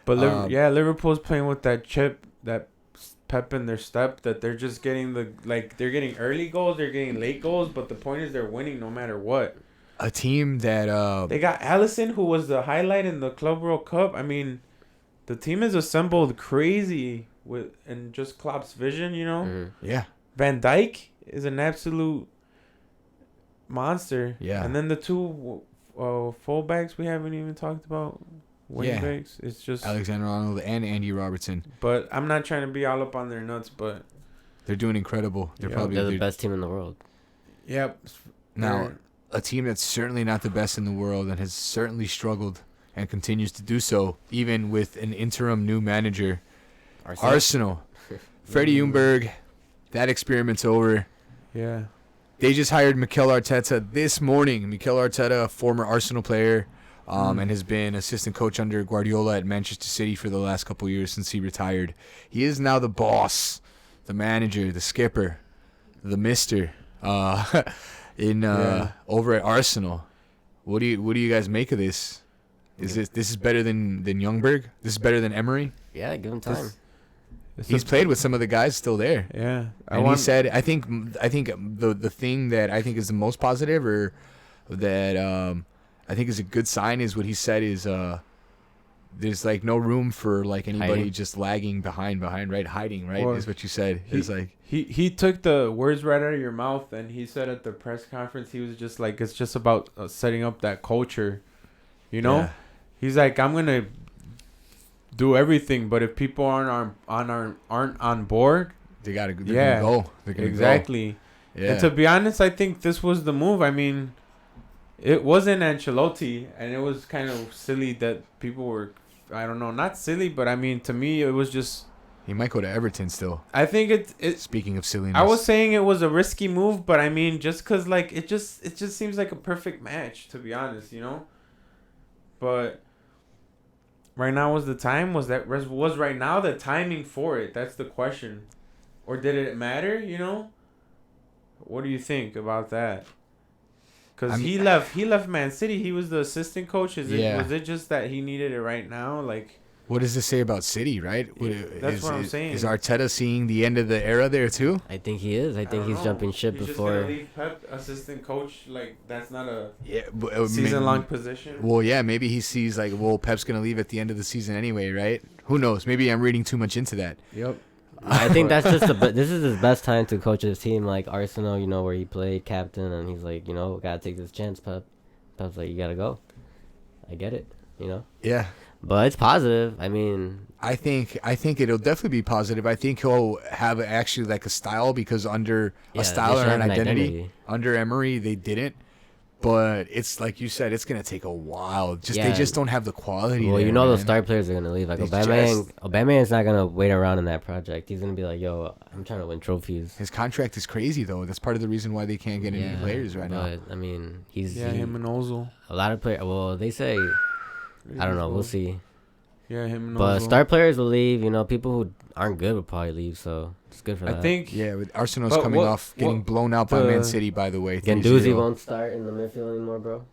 But Um, Liverpool's playing with that chip, that pep in their step, that they're just getting they're getting early goals, they're getting late goals, but the point is they're winning no matter what. A team that They got Allison, who was the highlight in the Club World Cup. I mean, the team is assembled crazy and just Klopp's vision, you know. Mhm. yeah, Van Dijk is an absolute monster. Yeah. And then the 2 fullbacks we haven't even talked about. Yeah. Wingbacks. It's just. Alexander Arnold and Andy Robertson. But I'm not trying to be all up on their nuts, but. They're doing incredible. They're Yeah. probably They're the best team in the world. Yep. now a team that's certainly not the best in the world and has certainly struggled and continues to do so, even with an interim new manager. Arsenal. Freddie Ljungberg. That experiment's over. Yeah. They just hired Mikel Arteta this morning. Mikel Arteta, a former Arsenal player. and has been assistant coach under Guardiola at Manchester City for the last couple years since he retired. He is now the boss, the manager, the skipper, the mister over at Arsenal. What do you guys make of this? This is better than Youngberg? This is better than Emery? Yeah, give him time. He's played with some of the guys still there. Yeah. He said, I think the thing that I think is the most positive, or that I think is a good sign, is what he said is there's like no room for like anybody Hiding. just lagging behind, right? Hiding, right? Well, is what you said. It's like he took the words right out of your mouth, and he said at the press conference, he was just like, it's just about setting up that culture, you know? Yeah. He's like, I'm gonna do everything, but if people aren't on board, they gotta go. They're gonna exactly. Go. Yeah. And to be honest, I think this was the move. I mean, it wasn't Ancelotti, and it was kind of silly that people were, I don't know, not silly, but I mean, to me, it was just. He might go to Everton still. I think it. Speaking of silliness, I was saying it was a risky move, but I mean, just cause like it just seems like a perfect match, to be honest, you know. But right now was the time. Was right now the timing for it? That's the question. Or did it matter? You know. What do you think about that? Because he left Man City. He was the assistant coach. Was it just that he needed it right now? Like, what does this say about City, right? That's what I'm saying. Is Arteta seeing the end of the era there too? I think he is. I think he's jumping ship he's before. Just gonna leave Pep assistant coach. Like, that's not a but, season-long position. Well, yeah, maybe he sees like, well, Pep's gonna leave at the end of the season anyway, right? Who knows? Maybe I'm reading too much into that. Yep. I think that's just this is his best time to coach his team, like Arsenal, you know, where he played captain, and he's like, you know, gotta take this chance, Pep. Pep's like, you gotta go. I get it, you know. Yeah. But it's positive. I mean, I think it'll definitely be positive. I think he'll have actually like a style, because under a style or an identity under Emery they didn't. But it's like you said, it's gonna take a while. They just don't have the quality. Well, there, you know, man. those star players are gonna leave. Like Aubameyang's not gonna wait around in that project. He's gonna be like, yo, I'm trying to win trophies. His contract is crazy though. That's part of the reason why they can't get any players right now. But I mean, him and Ozil. A lot of players. Well, they say, I don't know. We'll see. Yeah, him and But Ozil. star players will leave. You know, people who aren't good will probably leave. So it's good for that. I think. Yeah, with Arsenal's coming off getting blown out by Man City, by the way. Guendouzi won't start in the midfield anymore, bro.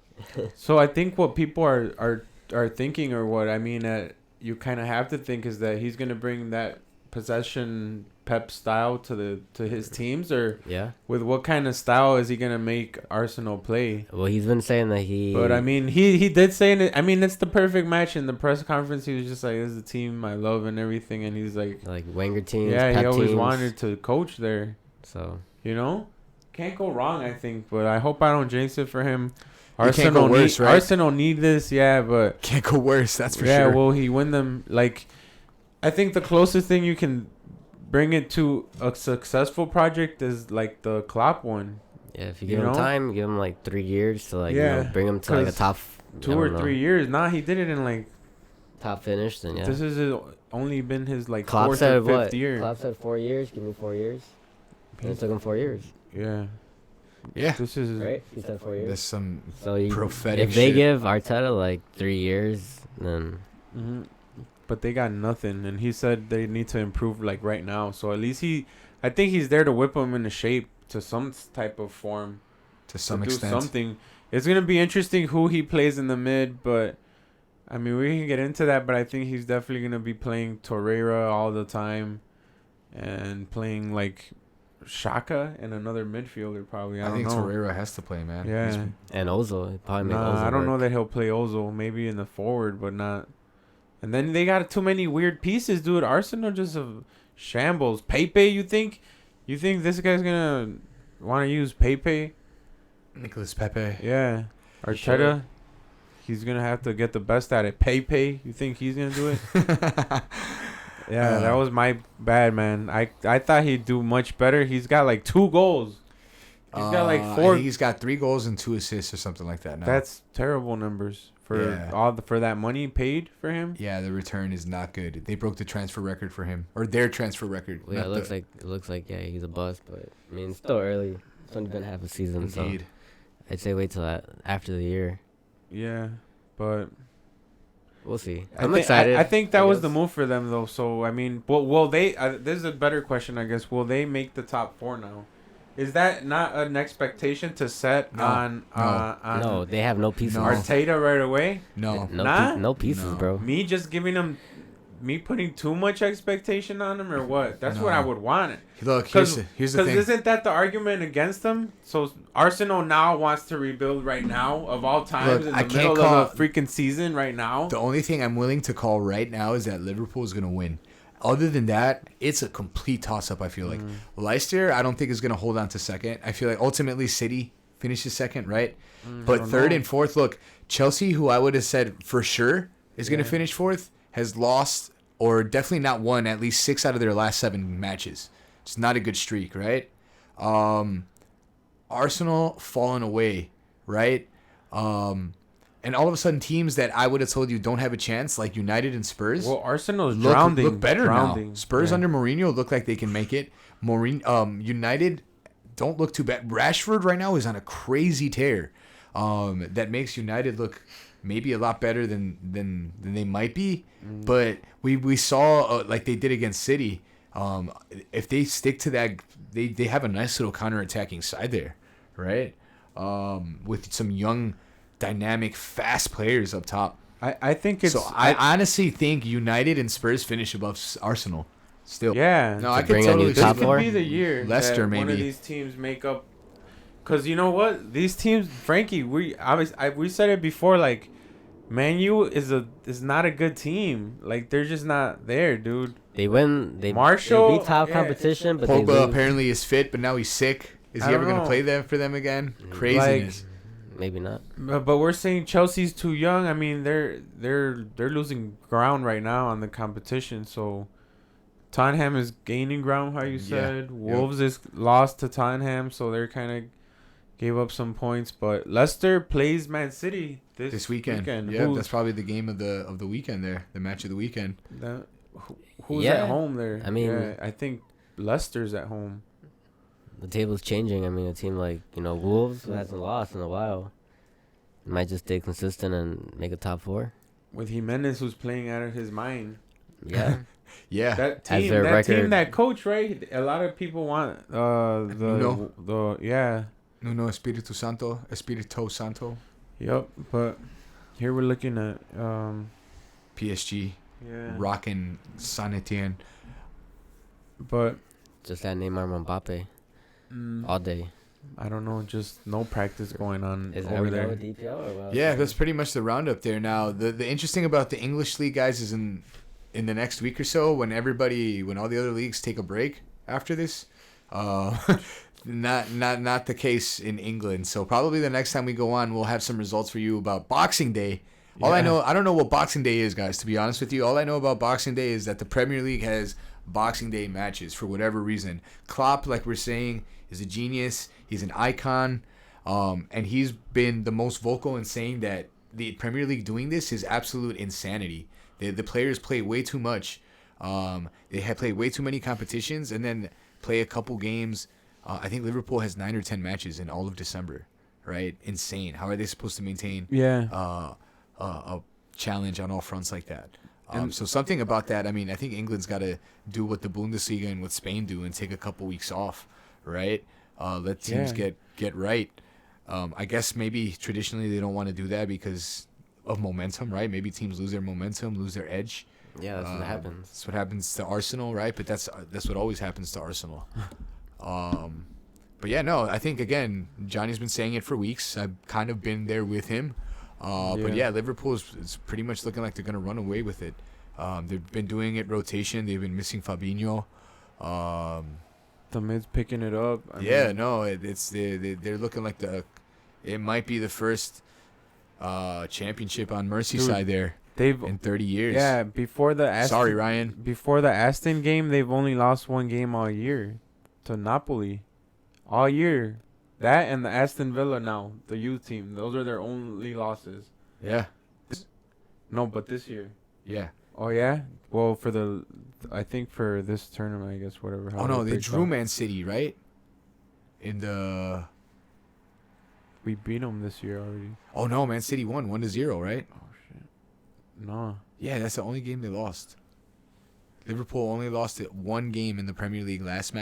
So I think what people are thinking, or what I mean, you kind of have to think, is that he's gonna bring that possession Pep style to his teams, or with what kind of style is he gonna make Arsenal play? Well, he's been saying that he. But I mean, he did say it. I mean, it's the perfect match. In the press conference, he was just like, "This is the team I love and everything," and he's like Wenger teams. Yeah, Pep he always teams. wanted to coach there. So you know, can't go wrong. I think, but I hope I don't jinx it for him. Arsenal can't go worse, right? Arsenal need this, but can't go worse. That's for sure. Yeah, will he win them? Like, I think the closest thing you can bring it to a successful project is like the Klopp one. Yeah, if you give him time, give him like 3 years to bring him to like a top 2 or 3 years. Nah, he did it in like top finish. Then this is only been his like Klopp fourth said or fifth year. Klopp said 4 years. Give me 4 years. And it took him 4 years. Yeah. Yeah. This is right. He said 4 years. There's some prophetic. prophetic. If they give Arteta like 3 years, then. Mm-hmm. But they got nothing, and he said they need to improve like right now. So at least I think he's there to whip them into shape to some type of form. To some do extent. Something. It's gonna be interesting who he plays in the mid, but I mean we can get into that. But I think he's definitely gonna be playing Torreira all the time, and playing like Shaka and another midfielder probably. I don't know. Torreira has to play, man. Yeah. And Ozil. He'll probably make Ozil I don't work. know that he'll play Ozil. Maybe in the forward, but not. And then they got too many weird pieces, dude. Arsenal just a shambles. Pepe, you think this guy's gonna want to use Pepe? Nicolas Pepe. Yeah. Arteta, sure? he's gonna have to get the best at it. Pepe, you think he's gonna do it? Yeah, that was my bad, man. I thought he'd do much better. He's got like 2 goals. He's got like 4. I think he's got 3 goals and 2 assists or something like that now. That's terrible numbers for for that money paid for him. Yeah, the return is not good. They broke the transfer record for him, or their transfer record. Well, yeah, it looks like he's a bust, but I mean it's still early. It's only been half a season, Indeed. so I'd say wait till after the year. Yeah. but We'll see. I I'm think- excited. I think that was guess. the move for them, though. So I mean, will they? This is a better question, I guess. Will they make the top 4 now? Is that not an expectation to set No. on No, they have no pieces. No. Arteta right away? No. No, Nah? no pieces, No. bro. Me just giving them, me putting too much expectation on them, or what? That's what No. I would want. Look, here's the Because thing. isn't that the argument against them? So Arsenal now wants to rebuild right now of all times Look, in I the can't middle call- of the freaking season right now. The only thing I'm willing to call right now is that Liverpool is going to win. Other than that, it's a complete toss-up, I feel like. Leicester, I don't think is going to hold on to second. I feel like ultimately City finishes second, right? But don't third know. and fourth, look, Chelsea, who I would have said for sure is going to Yeah. finish fourth, has lost or definitely not won at least 6 out of their last 7 matches. It's not a good streak, right? Arsenal fallen away, right? And all of a sudden, teams that I would have told you don't have a chance, like United and Spurs, Well, Arsenal's look drowning. better drowning. now. Spurs Yeah. under Mourinho look like they can make it. United don't look too bad. Rashford right now is on a crazy tear. That makes United look maybe a lot better than they might be. But we saw like they did against City. If they stick to that, they have a nice little counter-attacking side there, right? With some young, dynamic, fast players up top. I think it's. So I honestly think United and Spurs finish above Arsenal. Still, yeah. no, I could bring a new totally This top see could four? be the year Leicester, that one of maybe. these teams make up. Because you know what? These teams, Frankie, we said it before, like, Man U is not a good team. Like, they're just not there, dude. They win. They Marshall, they beat top yeah. competition, but they Pogba lose. apparently is fit, but now he's sick. Is I he don't ever going to know. play them for them again? Craziness. Maybe not. But we're saying Chelsea's too young. I mean, they're losing ground right now on the competition. So Tottenham is gaining ground, how you Yeah. said. Wolves is lost to Tottenham, so they're kind of gave up some points. But Leicester plays Man City This weekend. Yeah, Who- that's probably the game of the weekend there. The match of the weekend. who's Yeah. at home there? I mean- yeah, I think Leicester's at home. The table's changing. I mean, a team like Wolves, who hasn't lost in a while, might just stay consistent and make a top 4. With Jimenez, who's playing out of his mind. Yeah. Yeah. That As team, their that team, record- that coach, right? A lot of people want Nuno. the yeah. Nuno Espirito Santo. Yep, but here we're looking at PSG. yeah. Rocking San Etienne. But Just that Neymar Mbappe all day. I don't know, just no practice going on Is over there. DPL or what? Yeah, that's pretty much the roundup there. Now, the interesting about the English league, guys, is in the next week or so when all the other leagues take a break after this. Not the case in England. So probably the next time we go on, we'll have some results for you about Boxing Day. All I Yeah. know, I don't know what Boxing Day is, guys. To be honest with you, all I know about Boxing Day is that the Premier League has Boxing Day matches for whatever reason. Klopp, like we're saying, is a genius. He's an icon, and he's been the most vocal in saying that the Premier League doing this is absolute insanity. The players play way too much. They have played way too many competitions and then play a couple games. I think Liverpool has 9 or 10 matches in all of December, right? Insane. How are they supposed to maintain Yeah. a challenge on all fronts like that? And- So something about that. I mean, I think England's got to do what the Bundesliga and what Spain do and take a couple weeks off, right? Let teams Yeah. get right. I guess maybe traditionally they don't want to do that because of momentum, right? Maybe teams lose their momentum, lose their edge. Yeah, that's what happens. That's what happens to Arsenal, right? But that's what always happens to Arsenal. But yeah, no, I think again, Johnny's been saying it for weeks. I've kind of been there with him. But yeah, Liverpool is pretty much looking like they're gonna run away with it. They've been doing it rotation. They've been missing Fabinho. The mid's picking it up. I Yeah, mean, no, they're looking like it might be the first championship on Merseyside there they've in 30 years. yeah before the Aston, Sorry, Ryan. before the Aston game, they've only lost one game all year to Napoli, all year. That and the Aston Villa now, the youth team. Those are their only losses. Yeah, No, but this year. yeah. Oh yeah. Well, I think for this tournament, I guess whatever. Oh how no, it they breaks drew up. Man City, right? In the We beat them this year already. oh no, Man City won 1-0, right? Oh No. Yeah, that's the only game they lost. Liverpool only lost it one game in the Premier League last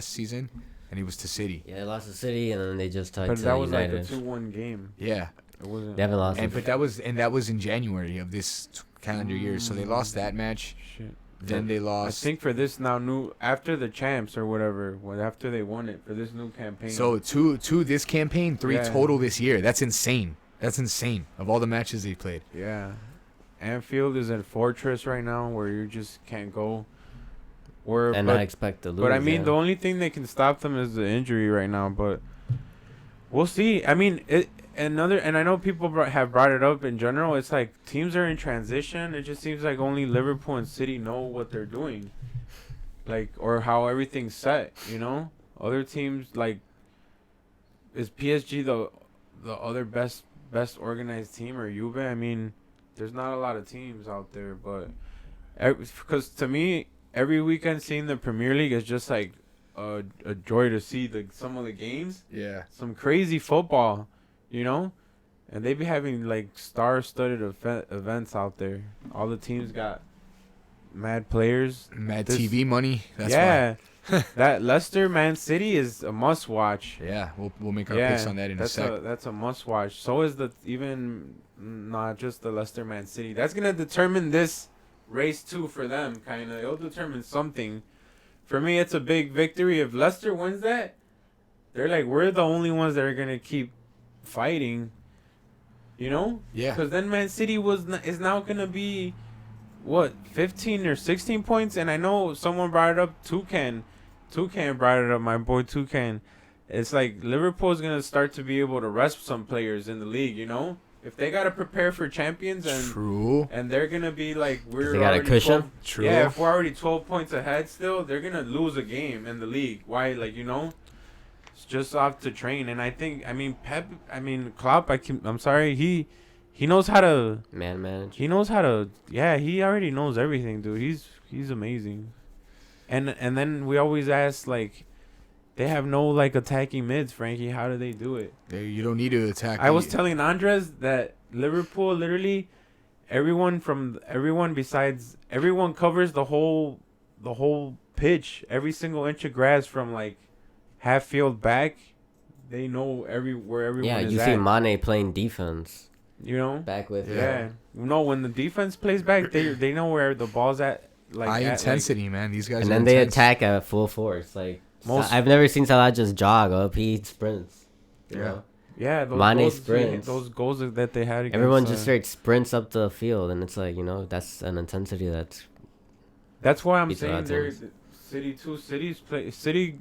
season, and it was to City. Yeah, they lost to City, and then they just tied But to that was United. like a 2-1 game. Yeah, It wasn't. They haven't lost. but that was in January of this calendar year, so they lost that match. Shit. Then they I lost. think for this now new after the champs or whatever, after they won it for this new campaign. So two this campaign, 3 Yeah. total this year. That's insane. That's insane. Of all the matches they played. yeah, Anfield is a fortress right now where you just can't go. and I expect to lose. But I mean, yeah. the only thing that can stop them is the injury right now. But we'll see. I mean, and I know people have brought it up in general. It's like teams are in transition. It just seems like only Liverpool and City know what they're doing, like, or how everything's set. You know, other teams like is PSG the other best organized team, or Juve? I mean, there's not a lot of teams out there, but because to me, every weekend seeing the Premier League is just like a joy to see some of the games. Yeah. Some crazy football, you know, and they be having like star-studded events out there. All the teams got mad players, Mad TV money. That's yeah. That Leicester Man City is a must-watch. why. Yeah, we'll make our picks on that in a sec. That's a must-watch. So is not just the Leicester Man City. That's gonna determine this race too for them. Kind of, it'll determine something. For me, it's a big victory. If Leicester wins that, they're like, we're the only ones that are gonna keep fighting. You know? Yeah. Because then Man City is now gonna be, what, 15 or 16 points? And I know someone brought it up. Toucan brought it up. My boy Toucan. It's like Liverpool's gonna start to be able to rest some players in the league. You know? If they gotta prepare for champions True. and they're gonna be like They got a cushion. 12, True. Yeah, if we're already 12 points ahead still, they're gonna lose a game in the league. Why? Like, you know, it's just off to train. And I think, Klopp. I'm sorry, he knows how to manage. He knows how to. Yeah, he already knows everything, dude. He's amazing. And then we always ask, like, they have no like attacking mids, Frankie. How do they do it? You don't need to attack. I was telling Andres that Liverpool literally everyone covers the whole pitch, every single inch of grass from like half field back. They know where everyone Yeah, is you at. see Mane playing defense. You know? Back with Yeah. No, when the defense plays back, they know where the ball's at. Like high intensity, man. These guys. And are then they intense. attack at full force. Like Most- I've never seen Salah just jog up. He sprints. You Yeah. know? Yeah, those Mane goals, sprints. those goals that they had. Against, Everyone just straight sprints up the field, and it's like, you know, that's an intensity that's. That's why I'm Beats a lot saying of there's teams. City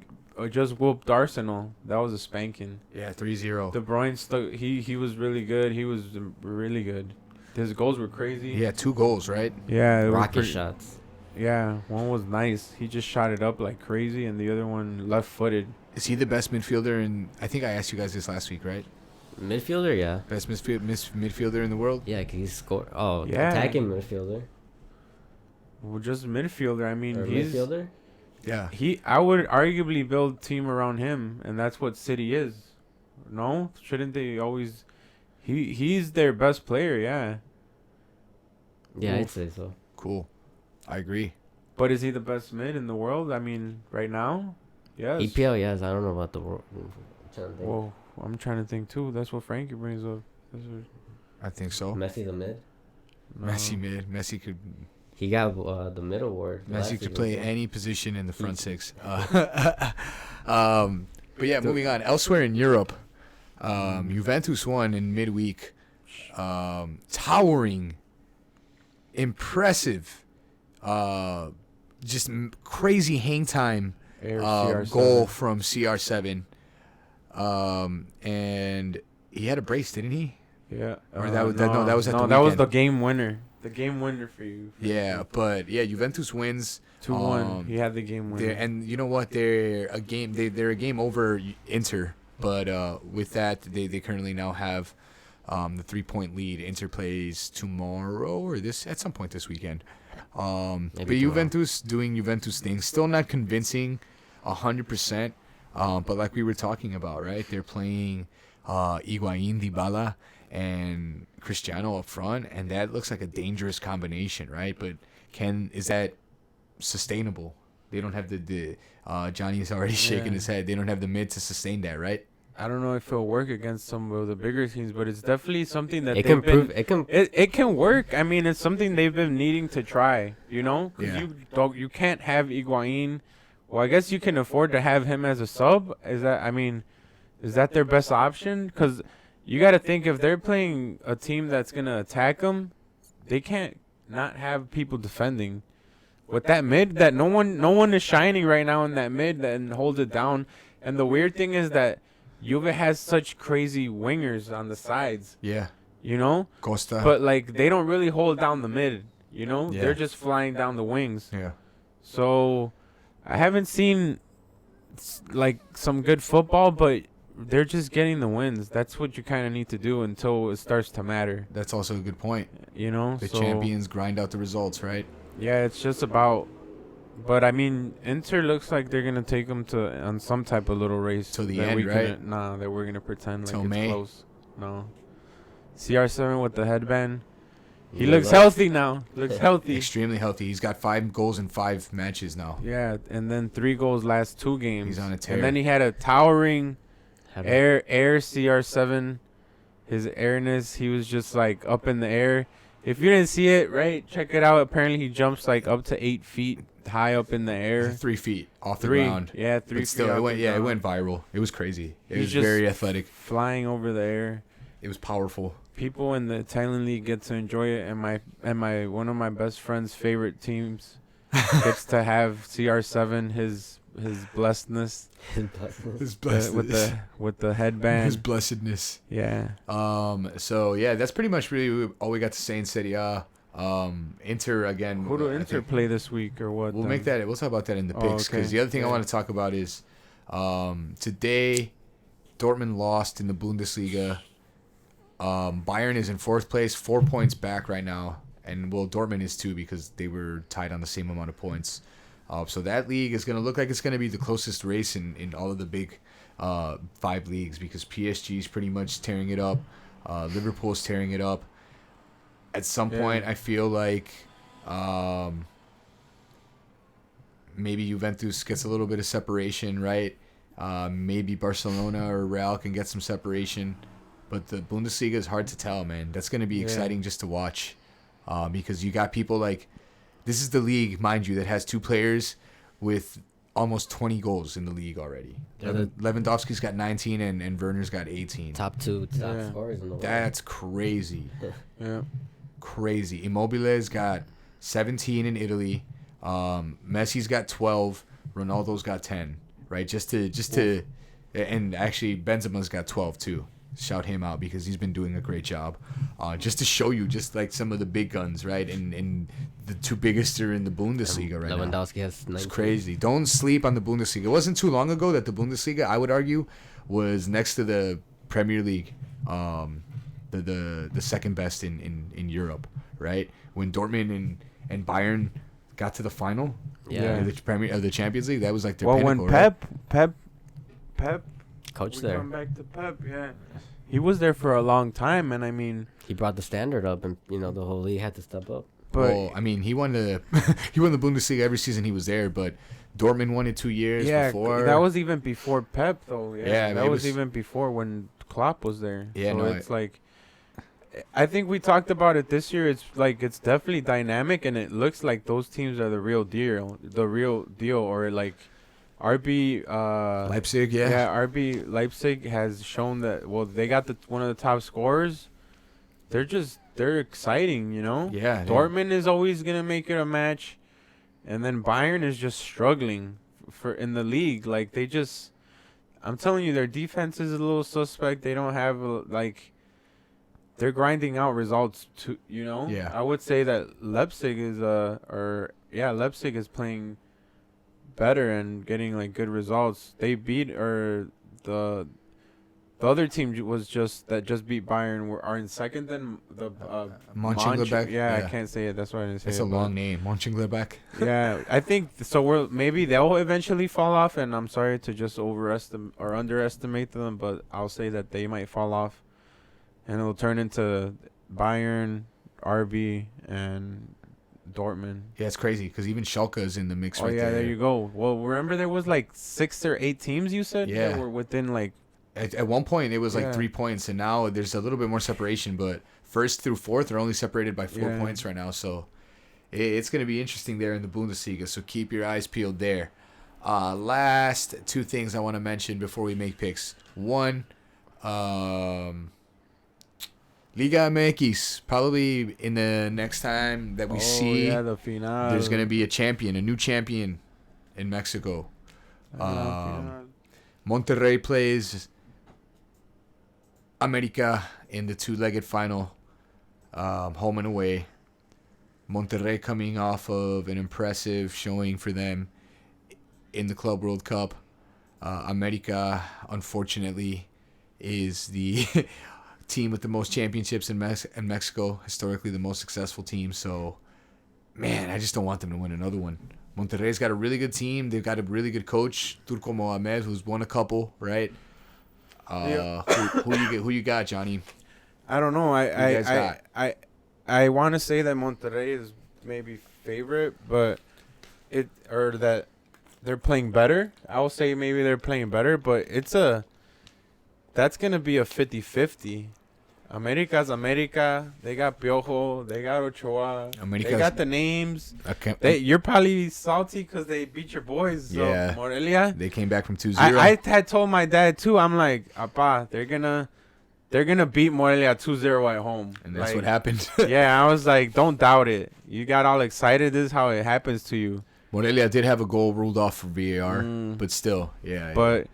just whooped Arsenal. That was a spanking. Yeah, 3-0. De Bruyne he was really good. He was really good. His goals were crazy. Yeah, 2 goals, right? Yeah, they were Rocket pretty- shots. Yeah, one was nice. He just shot it up like crazy, and the other one left-footed. Is he the best midfielder in? I think I asked you guys this last week, right? Midfielder, yeah. Best midfielder in the world. Yeah, 'cause he scored. Oh, Yeah. attacking midfielder. Well, just midfielder. I mean, Or he's midfielder? Yeah. I would arguably build a team around him, and that's what City is. No, shouldn't they always? He's their best player, yeah. Yeah, I'd Oof. say so. Cool. I agree. But is he the best mid in the world? I mean, right now, yes. EPL, yes. I don't know about the world. I'm trying to think. Well, I'm trying to think too. That's what Frankie brings up. That's what, I think so. Messi the mid. no. Messi mid. Messi could. He got the mid award. Messi could play any position in the front six. But yeah, moving on. Elsewhere in Europe, Juventus won in midweek. Towering, impressive, just crazy hang time Air CR7. goal from CR7. And he had a brace, didn't he? Yeah. Or that was- that was at the that was weekend. the game winner. The game winner for you. Yeah, but yeah, Juventus wins. 2-1. He had the game winner. And you know what? They're a game over Inter, but with that, they currently now have the 3-point lead. Inter plays tomorrow or at some point this weekend. But tomorrow. Juventus doing Juventus things, still not convincing 100%. But like we were talking about, right? They're playing Higuaín, Dybala, and Cristiano up front, and that looks like a dangerous combination, right? But is that sustainable? They don't have the Johnny is already shaking his head. They don't have the mid to sustain that, right? I don't know if it'll work against some of the bigger teams, but it's definitely something that It can prove. It can. It can work. I mean, it's something they've been needing to try. You know, 'cause Yeah. you can't have Higuain. Well, I guess you can afford to have him as a sub. Is that their best option? Because you got to think, if they're playing a team that's gonna attack them, they can't not have people defending. With that mid, that no one is shining right now in that mid and holds it down. And the weird thing is that Juve has such crazy wingers on the sides, Yeah. you know? Costa. But, like, they don't really hold down the mid, you know? Yeah. They're just flying down the wings. yeah. So, I haven't seen, like, some good football, but they're just getting the wins. That's what you kind of need to do until it starts to matter, That's also a good point. you know? The So, champions grind out the results, right? yeah, it's just about... But, I mean, Inter looks like they're going to take them on some type of little race. Till the that end, we right? Nah, that we're going to pretend Till like it's May? close. No. CR7 with the headband. He Yeah, looks like- healthy now. Looks healthy. Extremely healthy. He's got 5 goals in 5 matches now. Yeah, and then 3 goals last 2 games. He's on a tear. And then he had a towering Had air CR7. His airness, he was just like up in the air. If you didn't see it, right, check it out. Apparently he jumps like up to 8 feet high up in the air. 3 feet off the 3. ground. Yeah, 3 But feet still, off it went. the Yeah, it ground. went viral. It was crazy. It He's was just very athletic. Flying over the air. It was powerful. People in the Italian league get to enjoy it, and my one of my best friend's favorite teams gets to have CR7, his blessedness, His with the headband. His blessedness. Yeah. So yeah, that's pretty much really all we got to say in Serie A. Inter again. Who do I Inter think play this week or what? We'll then? make that. We'll talk about that in the Oh, picks because okay. the other thing I Yeah. want to talk about is today Dortmund lost in the Bundesliga. Bayern is in 4th place, 4 points back right now, and well, Dortmund is too because they were tied on the same amount of points. So that league is going to look like it's going to be the closest race in all of the big 5 leagues because PSG is pretty much tearing it up. Liverpool's tearing it up. At some point, I feel like maybe Juventus gets a little bit of separation, right? Maybe Barcelona or Real can get some separation. But the Bundesliga is hard to tell, man. That's going to be exciting just to watch because you got people like... This is the league, mind you, that has 2 players with almost 20 goals in the league already. Yeah, Lewandowski's got 19 and Werner's got 18. top Yeah. scorers in the world. That's crazy. Yeah. Crazy. Immobile's got 17 in Italy. Messi's got 12. Ronaldo's got 10. Right? Just to, and actually Benzema's got 12 too. Shout him out because he's been doing a great job. Just to show you, just like some of the big guns, right? And the 2 biggest are in the Bundesliga right now. Lewandowski has 19. It's crazy. Don't sleep on the Bundesliga. It wasn't too long ago that the Bundesliga, I would argue, was next to the Premier League, the second best in Europe, right? When Dortmund and Bayern got to the final, Yeah. of the Champions League, that was like their Well, pinnacle, when right? Pep, Coach we there. come back to Pep. Yeah. He was there for a long time, and I mean, He brought the standard up, and the whole league had to step up. but Well, I mean, he won the Bundesliga every season he was there, but Dortmund won it 2 years yeah, before. that was even before Pep, though. Yeah, that it was was- even before when Klopp was there. Yeah, so no, it's like, I think we talked about it this year. It's like it's definitely dynamic, and it looks like those teams are the real deal, or like RB Leipzig, yeah. RB Leipzig has shown that. Well, they got one of the top scorers. They're exciting, you know. Yeah, Dortmund is always gonna make it a match, and then Bayern is just struggling for in the league. Like they just, I'm telling you, their defense is a little suspect. They don't have they're grinding out results too. You know. Yeah. I would say that Leipzig is Leipzig is playing better and getting like good results. They beat the other team just beat Bayern are in second. Then the Mönchengladbach. Yeah, I can't say it. That's why I didn't say It's it. a but- long name, Mönchengladbach. Yeah, I think so. Maybe they'll eventually fall off, and I'm sorry to just overestimate or underestimate them, but I'll say that they might fall off. and it'll turn into Bayern, RB, and Dortmund. Yeah, it's crazy because even Schalke is in the mix Oh right yeah, there. there you go. Well, remember there was like 6 or 8 teams you said Yeah. that were within like. At one point, it was like Yeah. 3 points, and now there's a little bit more separation. But first through fourth are only separated by 4 Yeah. points right now. So it's going to be interesting there in the Bundesliga. So keep your eyes peeled there. Last 2 things I want to mention before we make picks. One, Liga MX. Probably in the next time that we see, the final. there's going to be a new champion in Mexico. Monterrey plays America in the 2-legged final, home and away. Monterrey coming off of an impressive showing for them in the Club World Cup. America, unfortunately, is the team with the most championships in Mexico, historically the most successful team. So, man, I just don't want them to win another one. Monterrey's got a really good team. They've got a really good coach, Turco Mohamed, who's won a couple, right? Who you got, Johnny? I don't know. you guys got? I want to say that Monterrey is maybe favorite, but that they're playing better. I will say maybe they're playing better, but that's gonna be a 50-50. America's America. They got Piojo. They got Ochoa. They got the names. You're probably salty because they beat your boys. So Yeah. Morelia. They came back from 2-0. I had told my dad too. I'm like, Appa, they're gonna beat Morelia 2-0 at home. and that's Like, what happened. Yeah, I was like, don't doubt it. You got all excited. This is how it happens to you. Morelia did have a goal ruled off for VAR, Mm. but still, yeah. But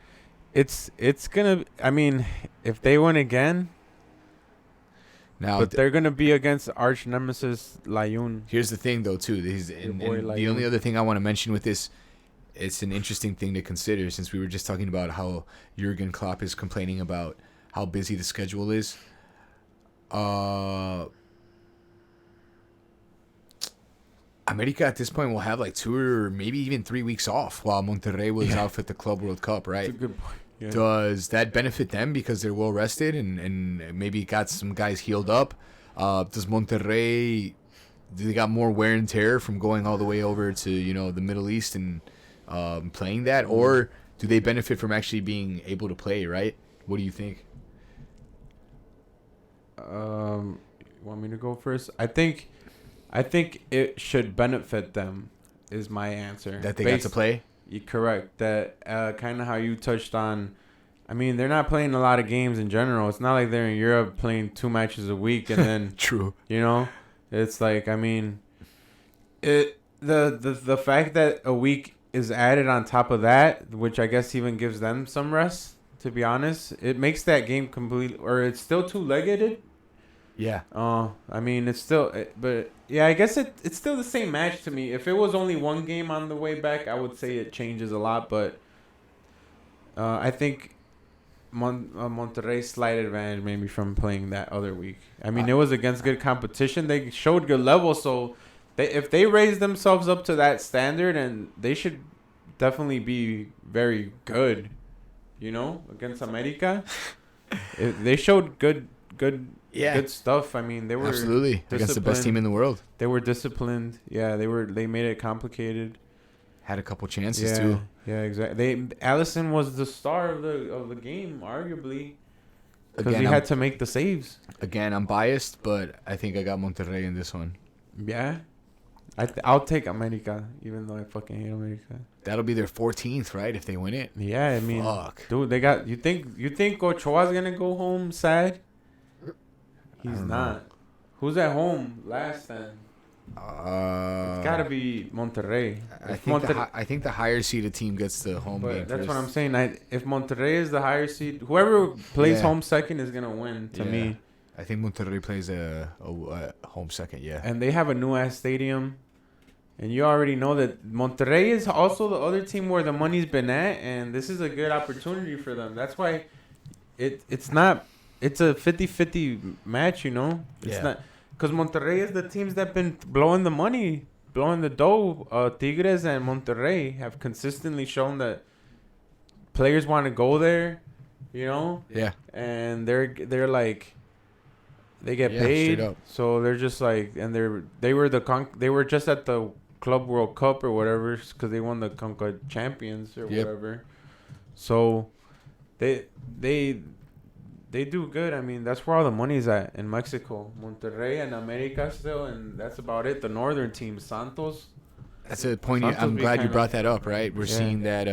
it's gonna. I mean, if they win again, now but they're gonna be against arch nemesis Layun. here's the thing, though, too. boy And the Layun. only other thing I want to mention with this, it's an interesting thing to consider since we were just talking about how Jurgen Klopp is complaining about how busy the schedule is. America at this point will have like 2 or maybe even 3 weeks off while Monterrey was out for the Club World Cup, right? That's a good point. Yeah. Does that benefit them because they're well rested and maybe got some guys healed up? Does Monterrey, they got more wear and tear from going all the way over to the Middle East and playing that, or do they benefit from actually being able to play? Right? What do you think? Want me to go first? I think it should benefit them. Is my answer That they got to play. You're correct. That kind of how you touched on. I mean, they're not playing a lot of games in general. It's not like they're in Europe playing 2 matches a week and then True. It's like, I mean, the fact that a week is added on top of that, which I guess even gives them some rest. To be honest, it makes that game complete, or it's still 2-legged. Yeah. I mean, it's still, but yeah, I guess it's still the same match to me. If it was only one game on the way back, I would say it changes a lot. But I think Monterrey's slight advantage maybe from playing that other week. I mean, it was against good competition. They showed good level, so if they raise themselves up to that standard, and they should definitely be very good, against America. They showed good stuff. I mean, they were Absolutely against the best team in the world. They were disciplined. Yeah, they made it complicated. Had a couple chances too. Yeah, exactly. Allison was the star of the game, arguably, because he had to make the saves. Again, I'm biased, but I think I got Monterrey in this one. Yeah, I'll take America, even though I fucking hate America. That'll be their 14th, right? If they win it. Yeah, I mean, Fuck. dude, they got. You think Ochoa's gonna go home sad? He's not. Who's at home last then? It's gotta be Monterrey. I think the higher seeded team gets the home game. That's first. what I'm saying. If Monterrey is the higher seed, whoever plays Yeah. home second is gonna win. To me, I think Monterrey plays a home second. Yeah. and they have a new ass stadium, and you already know that Monterrey is also the other team where the money's been at, and this is a good opportunity for them. That's why it's not. It's a 50-50 match, It's not. Because Monterrey is the teams that been blowing the money, blowing the dough. Tigres and Monterrey have consistently shown that players want to go there, Yeah. And they're like, They get Yeah, straight paid, up. so they're just like, and they were just at the Club World Cup or whatever because they won the Conca Champions or Yep. whatever. So they they they do good. I mean, that's where all the money's at in Mexico, Monterrey and America still, and that's about it. The northern team, Santos. That's a point. Santos I'm be glad you kinda- brought that up. Right, we're Yeah. seeing that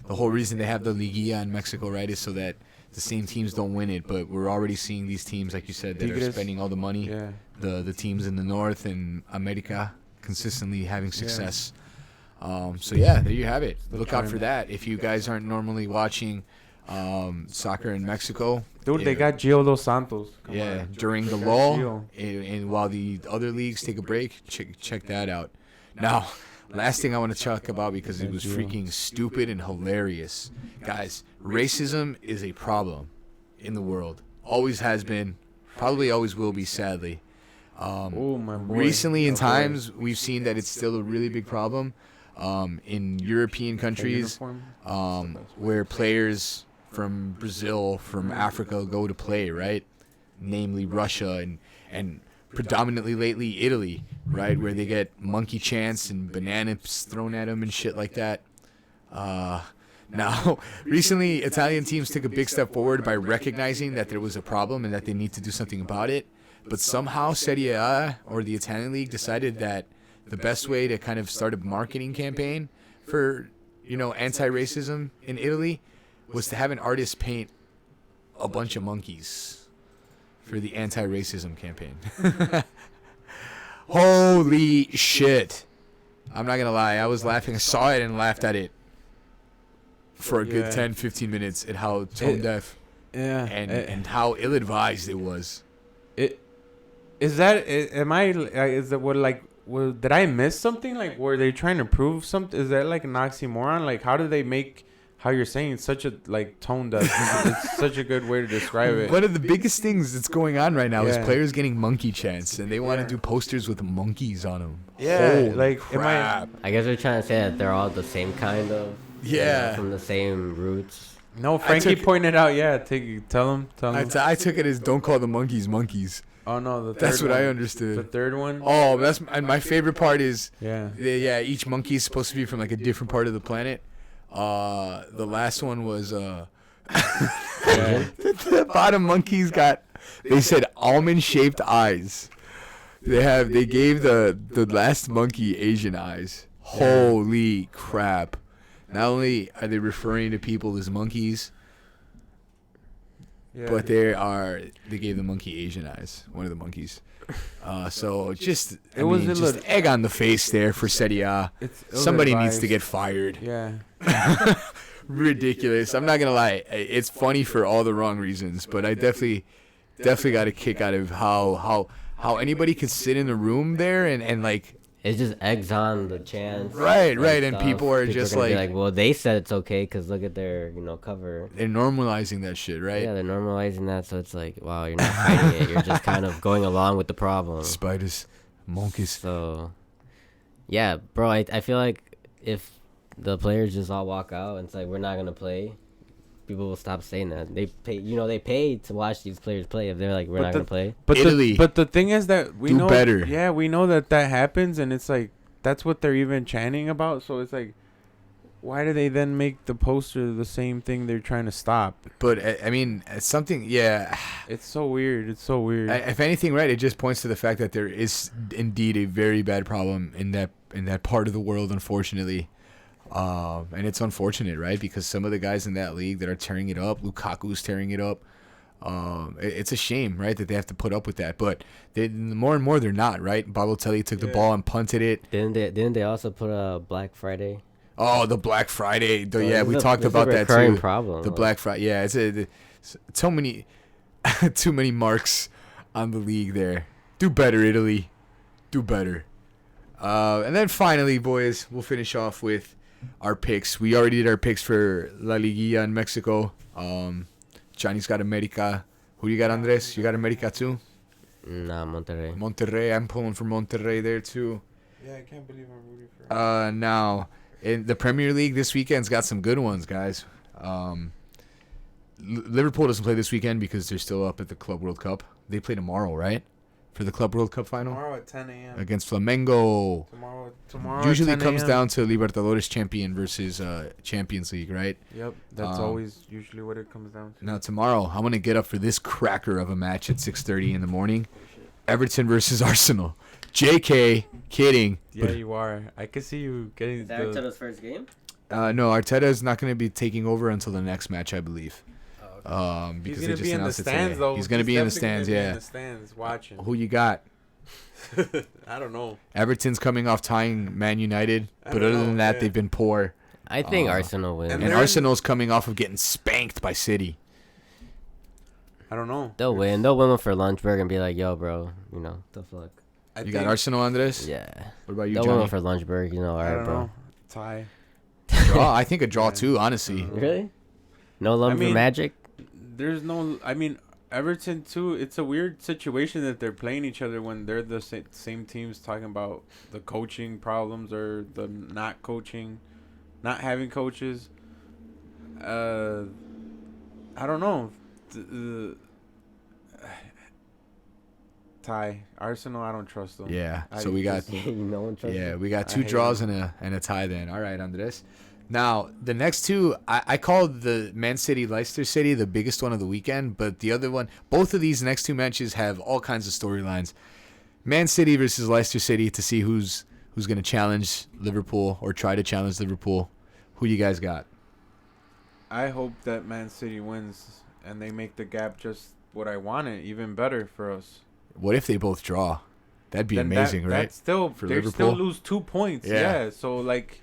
the whole reason they have the Liga in Mexico, right, is so that the same teams don't win it. But we're already seeing these teams, like you said, that are Tigres. spending all the money. Yeah. The teams in the north and America consistently having success. So yeah, there you have it. The Look out trend. for that. If you guys aren't normally watching soccer in Mexico, Dude, they yeah. got Gio Dos Santos. Come Yeah, on. during They the got lull, Gio. and while the other leagues take a break, check that out. Now, last thing I want to talk about because it was freaking stupid and hilarious. Guys, racism is a problem in the world. Always has been, probably always will be, sadly. Oh, my boy. Recently, in My boy. times, we've seen that it's still a really big problem in European That countries uniform? where players from Brazil, from Africa go to play, right? Namely Russia and predominantly lately Italy, right? Where they get monkey chants and bananas thrown at them and shit like that. Now, recently, Italian teams took a big step forward by recognizing that there was a problem and that they need to do something about it. But somehow Serie A or the Italian League decided that the best way to kind of start a marketing campaign for, anti-racism in Italy was to have an artist paint a bunch of monkeys for the anti-racism campaign. Holy shit. I'm not going to lie. I was laughing. I saw it and laughed at it for a good Yeah. 10, 15 minutes at how tone deaf Yeah. and how ill-advised it was. Is that am I is that what like did I miss something, like were they trying to prove something? Is that like an oxymoron? Like how do they make how you're saying such a like tone deaf? It's such a good way to describe it. One of the biggest things that's going on right now is Yeah. players getting monkey chants, and they want to Yeah. do posters with monkeys on them. Yeah, Holy like, am I- crap. I guess they're trying to say that they're all the same kind of. Yeah. From the same roots. No, Frankie took- pointed out. Yeah, tell him. I took it as don't call the monkeys monkeys. Oh no, the third That's what one. I The understood. third one. Oh, that's and my favorite part is Yeah. each monkey is supposed to be from like a different part of the planet. The last one was Yeah. the bottom monkeys they said almond shaped eyes. They gave the last monkey Asian eyes. Holy crap. Not only are they referring to people as monkeys, Yeah. but they gave the monkey Asian eyes. One of the monkeys. So just It was just illit- egg on the face there for Serie A. It's Somebody needs ill-advised. to get fired. Yeah. Ridiculous. I'm not gonna lie. It's funny for all the wrong reasons, but I definitely got a kick out of how anybody could sit in the room there and like. It just eggs on the chance. Right, and stuff. people are just gonna be like- well, they said it's okay because look at their cover. They're normalizing that shit, right? Yeah, they're normalizing that, so it's like, wow, you're not fighting it. You're just kind of going along with the problem. Spiders, monkeys. So, yeah, bro, I feel like if the players just all walk out and it's like we're not gonna play, people will stop saying that. They pay to watch these players play. If they're like we're But not gonna play, But Italy. the thing is that we Do know better. Yeah, we know that happens, and it's like that's what they're even chanting about. So it's like, why do they then make the poster the same thing they're trying to stop? But I mean, it's something. Yeah. It's so weird. It's so weird. If anything, right, it just points to the fact that there is indeed a very bad problem in that part of the world, unfortunately. And it's unfortunate, right? Because some of the guys in that league that are tearing it up, Lukaku's tearing it up. It's a shame, right, that they have to put up with that. But more and more they're not, right? Balotelli took the ball and punted it. didn't they also put a Black Friday? Oh, the Black Friday. Yeah, we This is talked this is about a that recurring too. problem. The Black Friday. Yeah, it's so many, too many marks on the league there. Do better, Italy. Do better. And then finally, boys, we'll finish off with our picks. We already did our picks for La Liguilla in Mexico. Johnny's got America. Who do you got, Andres? You got America too? Nah, Monterrey. Monterrey. I'm pulling for Monterrey there too. yeah, I can't believe I'm rooting for. Now, in the Premier League this weekend's got some good ones, guys. Liverpool doesn't play this weekend because they're still up at the Club World Cup. They play tomorrow, right? For the Club World Cup final Tomorrow at 10 a.m. against Flamengo. Tomorrow. Usually at 10 comes a.m. down to Libertadores champion versus Champions League, right? Yep, that's always usually what it comes down to. Now tomorrow, I'm gonna get up for this cracker of a match at 6:30 in the morning. Everton versus Arsenal. JK, kidding. Yeah, but, you are. I could see you getting Is that Arteta's first game? no, Arteta is not gonna be taking over until the next match, I believe. Okay. Because He's they gonna just be in the announced it stands today. though. He's gonna be in the definitely stands, gonna be yeah. in the stands watching. Who you got? I don't know. Everton's coming off tying Man United, I but don't other know, than that, yeah. they've been poor. I think Arsenal wins. and And they're- Arsenal's coming off of getting spanked by City. I don't know. They'll win. They'll win for Lunchburg and be like, "Yo, bro, you know the fuck." You got Arsenal, Andres? Yeah. What about you, They'll Johnny? win for Lunchburg. You know, all I right, don't bro. know. Tie. Draw? I think a draw Yeah. too, honestly. Really? No love I for mean- Magic. There's no. I mean, Everton too. It's a weird situation that they're playing each other when they're the same teams talking about the coaching problems or the not coaching, not having coaches. I don't know. Tie. Arsenal. I don't trust them. Yeah. I So we got just- No one trusts yeah, them. we got I two hate draws them. and a tie then. All right, Andres. Now, the next two, I called the Man City Leicester City the biggest one of the weekend, but the other one, both of these next two matches have all kinds of storylines. Man City versus Leicester City to see who's going to challenge Liverpool or try to challenge Liverpool. Who you guys got? I hope that Man City wins and they make the gap just what I wanted, even better for us. What if they both draw? That'd be Then amazing, that, right? That's still For they Liverpool? still lose 2 points. Yeah. Yeah. So like,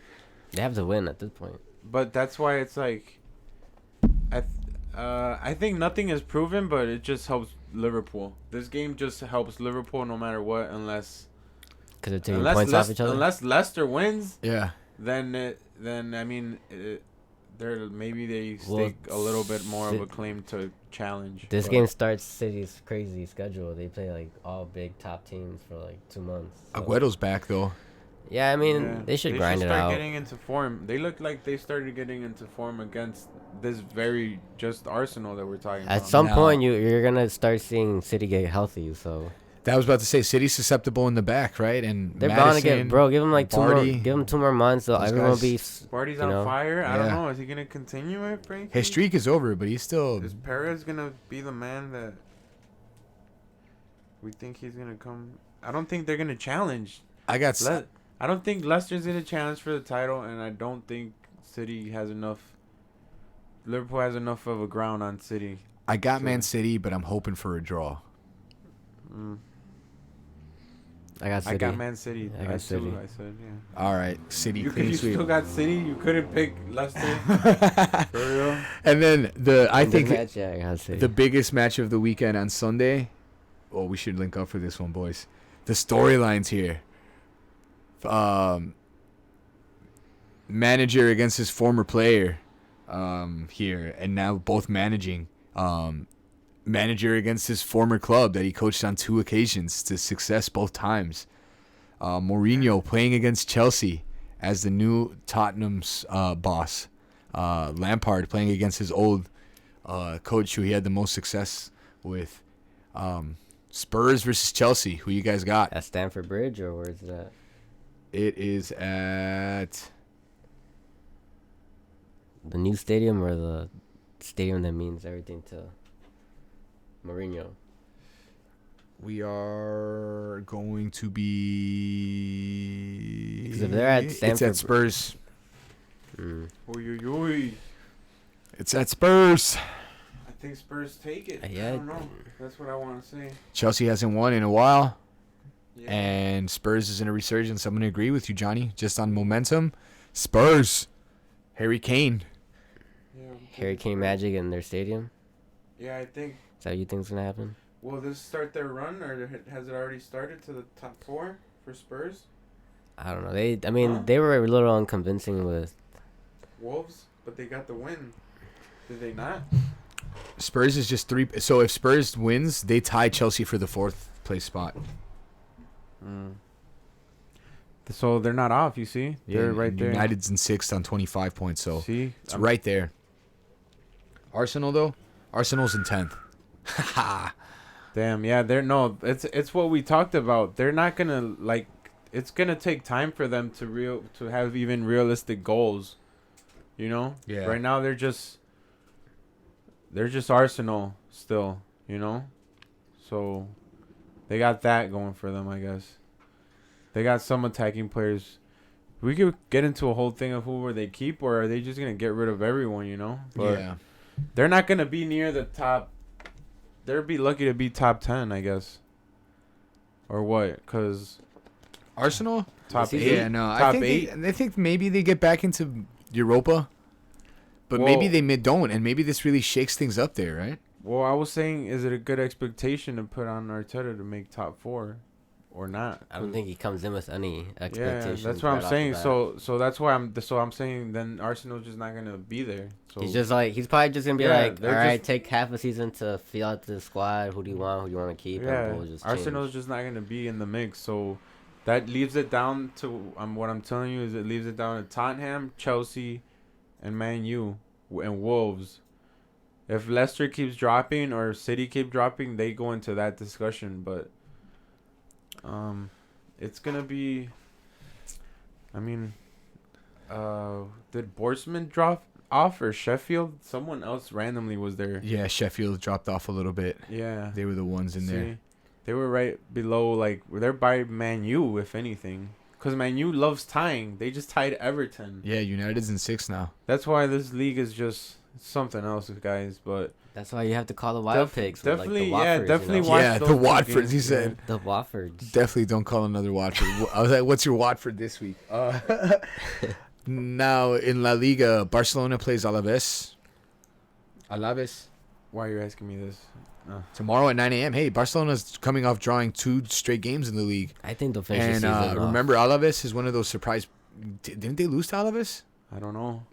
They have to win at this point. but that's why it's like, I think nothing is proven, but it just helps Liverpool. This game just helps Liverpool no matter what, unless Because they're taking points off each other. unless Leicester wins, Yeah. then I mean, they're maybe they Well, stake a little bit more of Si- a claim to challenge. This but- game starts City's crazy schedule. They play like all big top teams for like 2 months. So. Agüero's back, though. Yeah, I mean Yeah. they should grind it start out. getting into form. They look like they started getting into form against this very just Arsenal that we're talking At about. some No. point, you're gonna start seeing City get healthy. So That was about to say City's susceptible in the back, right? And they're bound to get Maddison, bro. Give them like Vardy, give them 2 more months. So those everyone will guys- be. Vardy's you on know, fire. I don't Yeah. know. Is he gonna continue it, Frankie? His streak is over, but he's still. Is Perez gonna be the man that we think he's gonna come? I don't think they're gonna challenge. I got. I don't think Leicester's gonna challenge for the title, and I don't think City has enough. Liverpool has enough of a ground on City. I got Man So- City, but I'm hoping for a draw. Mm. I got City. I got Man City. I got City. I said, yeah. All right, City clean You sweep. still got City. You couldn't pick Leicester. For real. And then I In this think match, yeah, I got City. the biggest match of the weekend on Sunday. Oh, we should link up for this one, boys. The storylines here. Manager against his former player, here, and now both managing. Manager against his former club that he coached on 2 occasions to success both times. Mourinho playing against Chelsea as the new Tottenham's boss. Lampard playing against his old coach who he had the most success with. Spurs versus Chelsea. Who you guys got? at Stamford Bridge or where is it at? It is at The new stadium or the stadium that means everything to Mourinho? we are going to be 'Cause if they're at it's Stamford at Spurs. Mm. Oy, oy, oy. It's at Spurs. I think Spurs take it. Yeah. I don't know. That's what I want to say. Chelsea hasn't won in a while, Yeah. and Spurs is in a resurgence. I'm going to agree with you, Johnny. Just on momentum, Spurs. Harry Kane. Yeah, Harry Kane Magic in their stadium. Yeah, I think. Is that what you think's gonna happen? Will this start their run, or has it already started to the top 4 for Spurs? I don't know. They Huh? they were a little unconvincing with. Wolves, but they got the win. Did they not? Spurs is just 3. So if Spurs wins, they tie Chelsea for the 4th place spot. So they're not off. You see, they're right there. United's in 6th on 25 points, so See, it's right there. Arsenal, though, Arsenal's in 10th. Damn, yeah, it's what we talked about. They're not gonna like. It's gonna take time for them to have even realistic goals. You know. Yeah. Right now they're just Arsenal still. You know. So, they got that going for them, I guess. They got some attacking players. We could get into a whole thing of who they keep, or are they just gonna get rid of everyone? You know. But Yeah. they're not gonna be near the top. They'll be lucky to be top 10, I guess. Or what? Cause Arsenal? top This 8. season? Yeah, no. I Top think 8. they think maybe they get back into Europa. But Well- maybe they don't, and maybe this really shakes things up there, right? Well, I was saying, is it a good expectation to put on Arteta to make top 4, or not? I don't think he comes in with any Yeah, expectations. that's what right I'm off saying. the bat. So that's why I'm saying then Arsenal's just not gonna be there. So He's probably just gonna be Yeah, like, all they're right, just- take half a season to feel out the squad. Who do you want? Who do you want to keep? yeah, And we'll just Arsenal's change. just not gonna be in the mix. So that leaves it down to what I'm telling you is it leaves it down to Tottenham, Chelsea, and Man U and Wolves. If Leicester keeps dropping or City keep dropping, they go into that discussion. But it's gonna be. I mean, did Borsman drop off or Sheffield? Someone else randomly was there. Yeah, Sheffield dropped off a little bit. Yeah, They were the ones in there. they were right below. Like they're by Man U, if anything, because Man U loves tying. They just tied Everton. Yeah, United's in 6 now. That's why this league is just something else, guys. But That's why you have to call the wild picks. with, definitely, like, the yeah, Watfords, definitely you know? watch Yeah, those the two Watfords, games, he yeah. said. The Watfords. Definitely don't call another Watford. I was like, what's your Watford this week? Now, in La Liga, Barcelona plays Alaves. Alaves. Why are you asking me this? Tomorrow at 9 a.m. Hey, Barcelona's coming off drawing 2 straight games in the league. I think they'll finish And the season off. remember, Alaves is one of those surprise. Didn't they lose to Alaves? I don't know.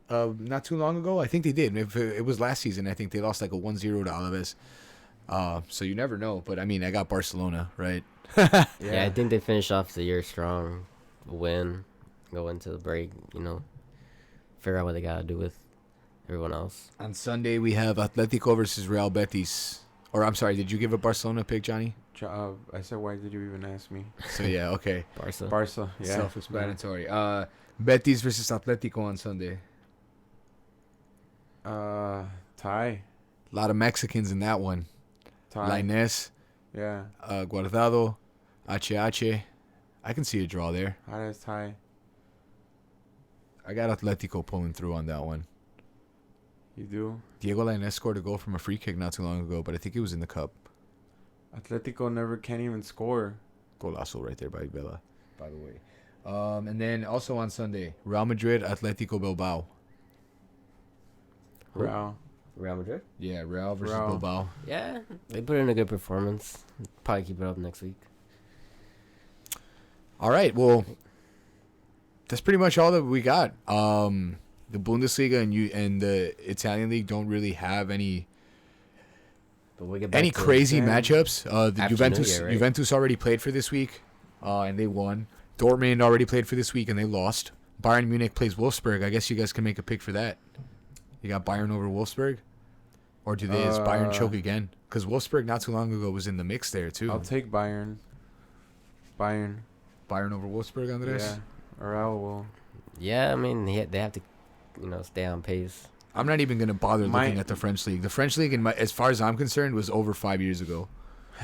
Not too long ago? I think they did. If it was last season, I think they lost like a 1-0 to Alaves. So you never know. But, I mean, I got Barcelona, right? Yeah, I think they finish off the year strong. Win. Go into the break, figure out what they got to do with everyone else. On Sunday, we have Atletico versus Real Betis. Or, I'm sorry, did you give a Barcelona pick, Johnny? I said, why did you even ask me? So, yeah, okay. Barca. Yeah. Self-explanatory. Betis versus Atletico on Sunday. Tie. A lot of Mexicans in that one. Tie. Lainez, Yeah. Guardado, HH. I can see a draw there. How does tie? I got Atletico pulling through on that one. You do? Diego Lainez scored a goal from a free kick not too long ago, but I think it was in the cup. Atletico never can't even score. Golazo right there by Vela, by the way. And then also on Sunday, Real Madrid, Atletico Bilbao. Who? Wow. Real Madrid? Yeah, Real versus Real. Bilbao. Yeah, they put in a good performance. Probably keep it up next week. All right, well, that's pretty much all that we got. The Bundesliga and the Italian league don't really have any But we'll get back to it. crazy Damn. matchups. The After Juventus New Year, right? Juventus already played for this week, and they won. Dortmund already played for this week and they lost. Bayern Munich plays Wolfsburg. I guess you guys can make a pick for that. You got Bayern over Wolfsburg, or do they? Is Bayern choke again? Because Wolfsburg not too long ago was in the mix there too. I'll take Bayern. Bayern. Bayern over Wolfsburg, Andres. Yeah. Or I will. Yeah, I mean, they have to, stay on pace. I'm not even gonna bother My- looking at the French league. The French league, as far as I'm concerned, was over 5 years ago.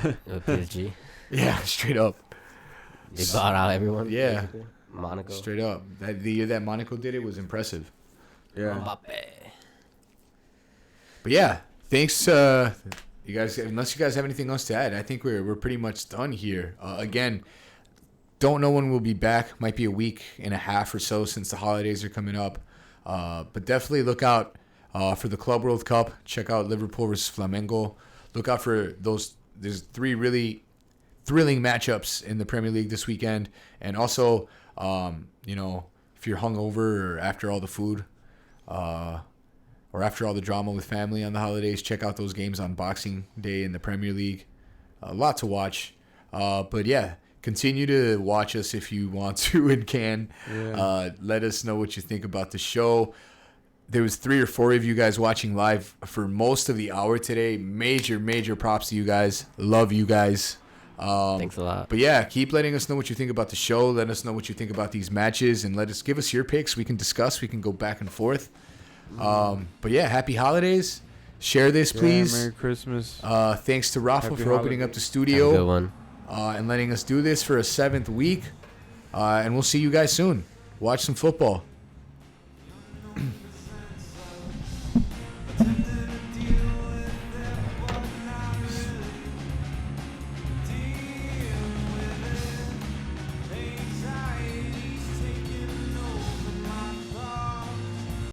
With PSG. Yeah, straight up. They bought out everyone. Yeah. basically. Monaco. Straight up. The year that Monaco did it was impressive. Yeah. Mbappe. But yeah, thanks, you guys. Unless you guys have anything else to add, I think we're pretty much done here. Again, don't know when we'll be back. Might be a week and a half or so since the holidays are coming up. But definitely look out for the Club World Cup. Check out Liverpool versus Flamengo. Look out for those. There's 3 really thrilling matchups in the Premier League this weekend. And also, if you're hungover or after all the food, or after all the drama with family on the holidays, check out those games on Boxing Day in the Premier League. A lot to watch. But yeah, continue to watch us if you want to and can. Yeah. Let us know what you think about the show. there was 3 or 4 of you guys watching live for most of the hour today. Major props to you guys. Love you guys. Thanks a lot. But yeah, keep letting us know what you think about the show. Let us know what you think about these matches, and give us your picks. We can discuss. We can go back and forth. But yeah, happy holidays. Share this, please. Merry Christmas. Thanks to Rafa Happy for opening up holidays. the studio. Have a good one. And letting us do this for a 7th week. And we'll see you guys soon. Watch some football.